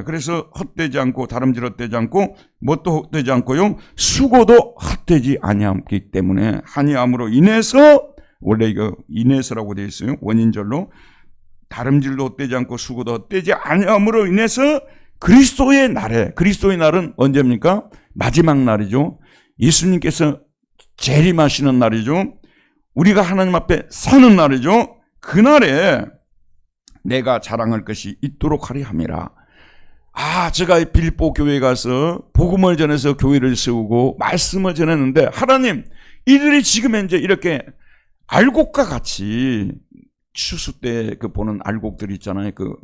그래서 헛되지 않고 다름질 헛되지 않고 뭣도 헛되지 않고요. 수고도 헛되지 아니하기 때문에 아니함으로 인해서 원래 이거 인해서라고 되어 있어요. 원인절로 다름질도 헛되지 않고 수고도 헛되지 아니함으로 인해서 그리스도의 날은 언제입니까? 마지막 날이죠. 예수님께서 재림하시는 날이죠. 우리가 하나님 앞에 서는 날이죠. 그날에 내가 자랑할 것이 있도록 하리 함이라. 제가 빌립보 교회에 가서 복음을 전해서 교회를 세우고 말씀을 전했는데 하나님 이들이 지금 현재 이렇게 알곡과 같이 추수 때 보는 알곡들 있잖아요. 그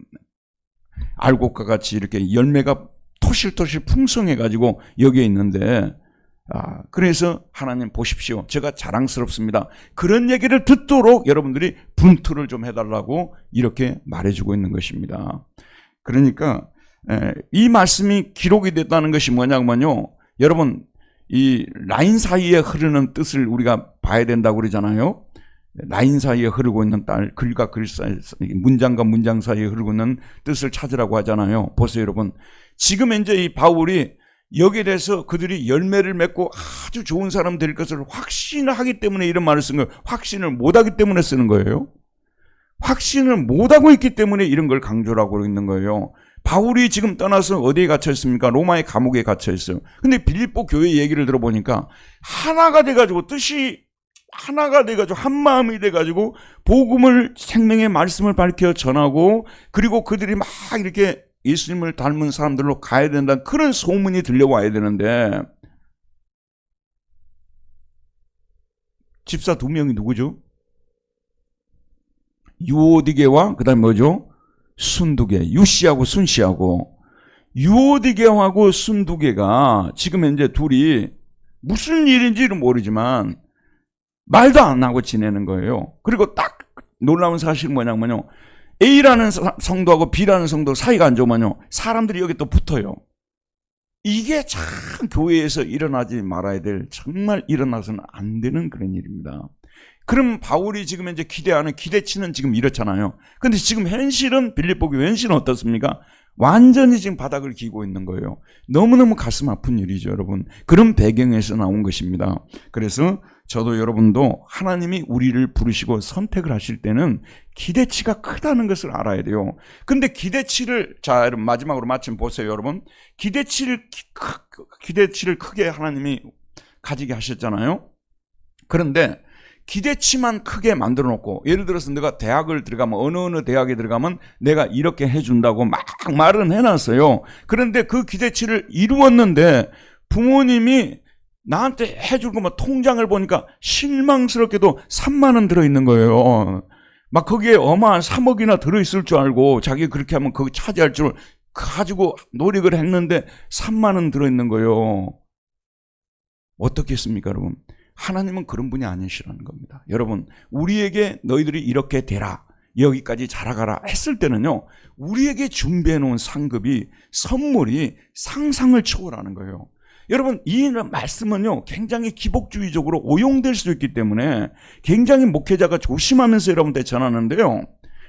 알곡과 같이 이렇게 열매가 토실토실 풍성해가지고 여기에 있는데 그래서 하나님 보십시오. 제가 자랑스럽습니다. 그런 얘기를 듣도록 여러분들이 분투를 좀 해달라고 이렇게 말해주고 있는 것입니다. 그러니까 이 말씀이 기록이 됐다는 것이 뭐냐면요. 여러분 이 라인 사이에 흐르는 뜻을 우리가 봐야 된다고 그러잖아요. 라인 사이에 흐르고 있는 글과 글 사이, 문장과 문장 사이에 흐르고 있는 뜻을 찾으라고 하잖아요. 보세요, 여러분. 지금 이제 이 바울이 여기에 대해서 그들이 열매를 맺고 아주 좋은 사람 될 것을 확신하기 때문에 이런 말을 쓴 거예요. 확신을 못하기 때문에 쓰는 거예요. 확신을 못하고 있기 때문에 이런 걸 강조를 하고 있는 거예요. 바울이 지금 떠나서 어디에 갇혀 있습니까? 로마의 감옥에 갇혀 있어요. 근데 빌립보 교회 얘기를 들어보니까 하나가 돼가지고 뜻이 하나가 돼가지고 한 마음이 돼가지고 복음을 생명의 말씀을 밝혀 전하고 그리고 그들이 막 이렇게 예수님을 닮은 사람들로 가야 된다는 그런 소문이 들려와야 되는데 집사 2명이 누구죠? 유오디게와 그 다음에 뭐죠? 순두게. 유씨하고 순씨하고 유오디게하고 순두게가 지금 현재 둘이 무슨 일인지는 모르지만 말도 안 하고 지내는 거예요. 그리고 딱 놀라운 사실은 뭐냐면요. A라는 성도하고 B라는 성도 사이가 안 좋으면요. 사람들이 여기 또 붙어요. 이게 참 교회에서 일어나지 말아야 될 정말 일어나서는 안 되는 그런 일입니다. 그럼 바울이 지금 이제 기대하는 기대치는 지금 이렇잖아요. 근데 지금 현실은 빌립보 교회 현실은 어떻습니까? 완전히 지금 바닥을 기고 있는 거예요. 너무너무 가슴 아픈 일이죠, 여러분. 그런 배경에서 나온 것입니다. 그래서 저도 여러분도 하나님이 우리를 부르시고 선택을 하실 때는 기대치가 크다는 것을 알아야 돼요. 근데 기대치를 자, 여러분 마지막으로 마침 보세요, 여러분. 기대치를 크게 하나님이 가지게 하셨잖아요. 그런데 기대치만 크게 만들어 놓고 예를 들어서 내가 대학을 들어가면 어느 대학에 들어가면 내가 이렇게 해준다고 막 말은 해놨어요. 그런데 그 기대치를 이루었는데 부모님이 나한테 해줄 거면 통장을 보니까 실망스럽게도 3만 원 들어있는 거예요. 막 거기에 어마한 3억이나 들어있을 줄 알고 자기가 그렇게 하면 그거 차지할 줄 가지고 노력을 했는데 3만 원 들어있는 거예요. 어떻겠습니까, 여러분? 하나님은 그런 분이 아니시라는 겁니다. 여러분, 우리에게 너희들이 이렇게 되라, 여기까지 자라가라 했을 때는요, 우리에게 준비해 놓은 상급이, 선물이 상상을 초월하는 거예요. 여러분, 이 말씀은요, 굉장히 기복주의적으로 오용될 수 있기 때문에 굉장히 목회자가 조심하면서 여러분들 전하는데요,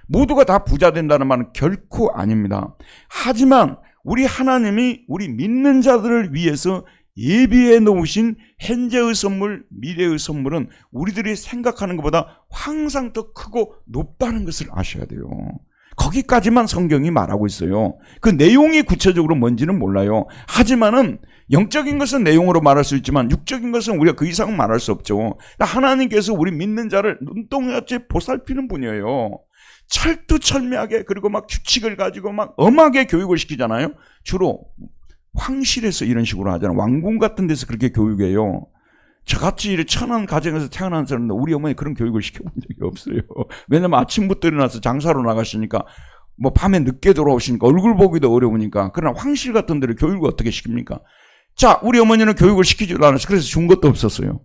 모두가 다 부자 된다는 말은 결코 아닙니다. 하지만 우리 하나님이 우리 믿는 자들을 위해서 예비해 놓으신 현재의 선물, 미래의 선물은 우리들이 생각하는 것보다 항상 더 크고 높다는 것을 아셔야 돼요. 거기까지만 성경이 말하고 있어요. 그 내용이 구체적으로 뭔지는 몰라요. 하지만은 영적인 것은 내용으로 말할 수 있지만 육적인 것은 우리가 그 이상은 말할 수 없죠. 하나님께서 우리 믿는 자를 눈동자같이 보살피는 분이에요. 철두철미하게, 그리고 막 규칙을 가지고 막 엄하게 교육을 시키잖아요. 주로 황실에서 이런 식으로 하잖아요. 왕궁 같은 데서 그렇게 교육해요. 저같이 이렇게 천한 가정에서 태어난 사람인데 우리 어머니 그런 교육을 시켜본 적이 없어요. 왜냐면 아침부터 일어나서 장사로 나가시니까 뭐 밤에 늦게 돌아오시니까 얼굴 보기도 어려우니까. 그러나 황실 같은 데를 교육을 어떻게 시킵니까? 자, 우리 어머니는 교육을 시키지도 않았어요. 그래서 준 것도 없었어요.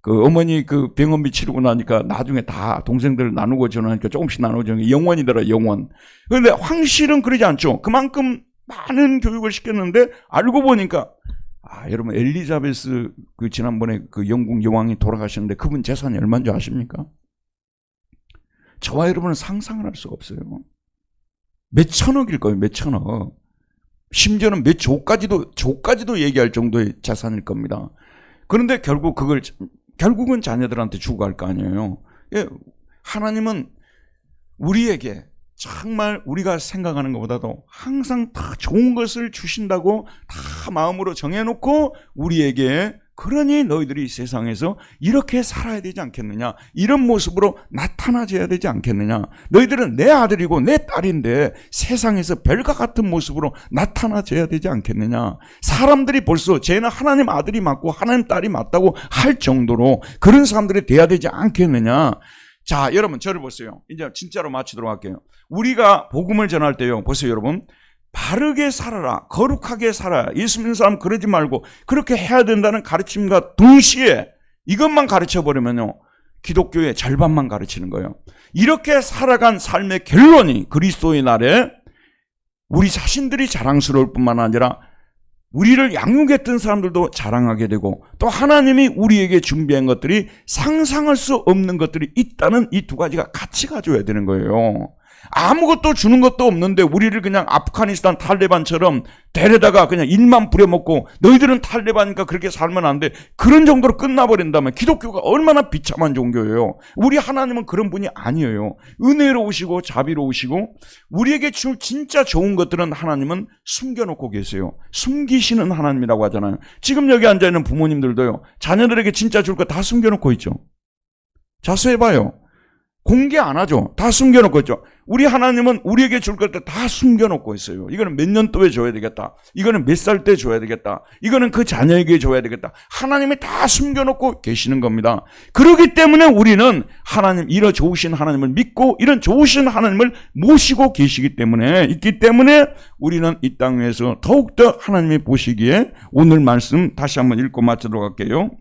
그 어머니 그 병원비 치르고 나니까 나중에 다 동생들 나누고 전화하니까 조금씩 나누고 전화하니까 영원이더라, 영원. 그런데 황실은 그러지 않죠. 그만큼 많은 교육을 시켰는데 알고 보니까, 여러분, 엘리자베스 그 지난번에 그 영국 여왕이 돌아가셨는데 그분 재산이 얼마인 줄 아십니까? 저와 여러분은 상상을 할 수가 없어요. 몇 천억일 거예요, 몇 천억. 심지어는 몇 조까지도 얘기할 정도의 재산일 겁니다. 그런데 결국은 자녀들한테 주고 갈 거 아니에요. 예, 하나님은 우리에게 정말 우리가 생각하는 것보다도 항상 다 좋은 것을 주신다고 다 마음으로 정해놓고 우리에게, 그러니 너희들이 세상에서 이렇게 살아야 되지 않겠느냐, 이런 모습으로 나타나줘야 되지 않겠느냐, 너희들은 내 아들이고 내 딸인데 세상에서 별과 같은 모습으로 나타나줘야 되지 않겠느냐, 사람들이 벌써 쟤는 하나님 아들이 맞고 하나님 딸이 맞다고 할 정도로 그런 사람들이 돼야 되지 않겠느냐. 자, 여러분, 저를 보세요. 이제 진짜로 마치도록 할게요. 우리가 복음을 전할 때요, 보세요, 여러분. 바르게 살아라, 거룩하게 살아라, 예수 믿는 사람 그러지 말고 그렇게 해야 된다는 가르침과 동시에 이것만 가르쳐버리면요, 기독교의 절반만 가르치는 거예요. 이렇게 살아간 삶의 결론이 그리스도의 날에 우리 자신들이 자랑스러울 뿐만 아니라 우리를 양육했던 사람들도 자랑하게 되고, 또 하나님이 우리에게 준비한 것들이 상상할 수 없는 것들이 있다는 이 두 가지가 같이 가져야 되는 거예요. 아무것도 주는 것도 없는데 우리를 그냥 아프가니스탄 탈레반처럼 데려다가 그냥 일만 부려먹고 너희들은 탈레반이니까 그렇게 살면 안 돼, 그런 정도로 끝나버린다면 기독교가 얼마나 비참한 종교예요. 우리 하나님은 그런 분이 아니에요. 은혜로우시고 자비로우시고 우리에게 줄 진짜 좋은 것들은 하나님은 숨겨놓고 계세요. 숨기시는 하나님이라고 하잖아요. 지금 여기 앉아있는 부모님들도요, 자녀들에게 진짜 줄 거 다 숨겨놓고 있죠. 자수해봐요. 공개 안 하죠. 다 숨겨놓고 있죠. 우리 하나님은 우리에게 줄 것들 다 숨겨놓고 있어요. 이거는 몇 년도에 줘야 되겠다, 이거는 몇 살 때 줘야 되겠다, 이거는 그 자녀에게 줘야 되겠다, 하나님이 다 숨겨놓고 계시는 겁니다. 그렇기 때문에 우리는 하나님, 이런 좋으신 하나님을 믿고 이런 좋으신 하나님을 모시고 계시기 때문에, 있기 때문에 우리는 이 땅 위에서 더욱더 하나님이 보시기에, 오늘 말씀 다시 한번 읽고 마치도록 할게요.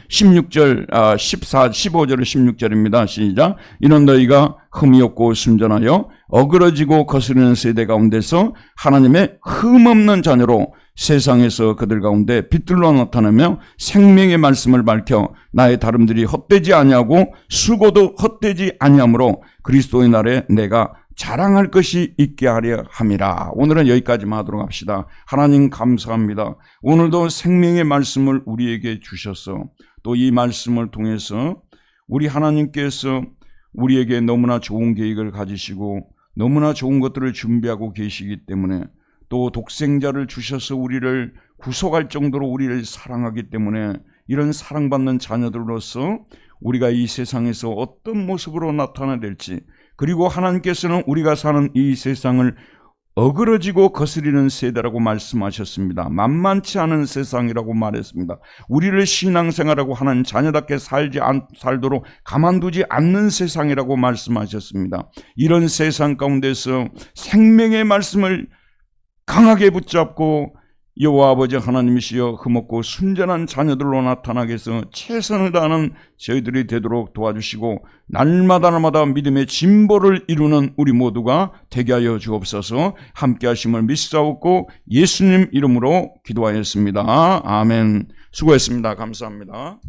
16절, 15절에 16절입니다. 시작. 이는 너희가 흠이 없고 순전하여 어그러지고 거스르는 세대 가운데서 하나님의 흠없는 자녀로 세상에서 그들 가운데 빛들로 나타나며 생명의 말씀을 밝혀 나의 다름들이 헛되지 아니하고 수고도 헛되지 아니하므로 그리스도의 날에 내가 자랑할 것이 있게 하려 함이라. 오늘은 여기까지만 하도록 합시다. 하나님 감사합니다. 오늘도 생명의 말씀을 우리에게 주셔서 또 이 말씀을 통해서 우리 하나님께서 우리에게 너무나 좋은 계획을 가지시고 너무나 좋은 것들을 준비하고 계시기 때문에, 또 독생자를 주셔서 우리를 구속할 정도로 우리를 사랑하기 때문에, 이런 사랑받는 자녀들로서 우리가 이 세상에서 어떤 모습으로 나타나야 될지, 그리고 하나님께서는 우리가 사는 이 세상을 어그러지고 거스리는 세대라고 말씀하셨습니다. 만만치 않은 세상이라고 말했습니다. 우리를 신앙생활하고 하는 자녀답게 살도록 가만두지 않는 세상이라고 말씀하셨습니다. 이런 세상 가운데서 생명의 말씀을 강하게 붙잡고 여호와 아버지 하나님이시여 흠없고 순전한 자녀들로 나타나게 해서 최선을 다하는 저희들이 되도록 도와주시고 날마다 믿음의 진보를 이루는 우리 모두가 되게 하여 주옵소서. 함께 하심을 믿사옵고 예수님 이름으로 기도하였습니다. 아멘. 수고했습니다. 감사합니다.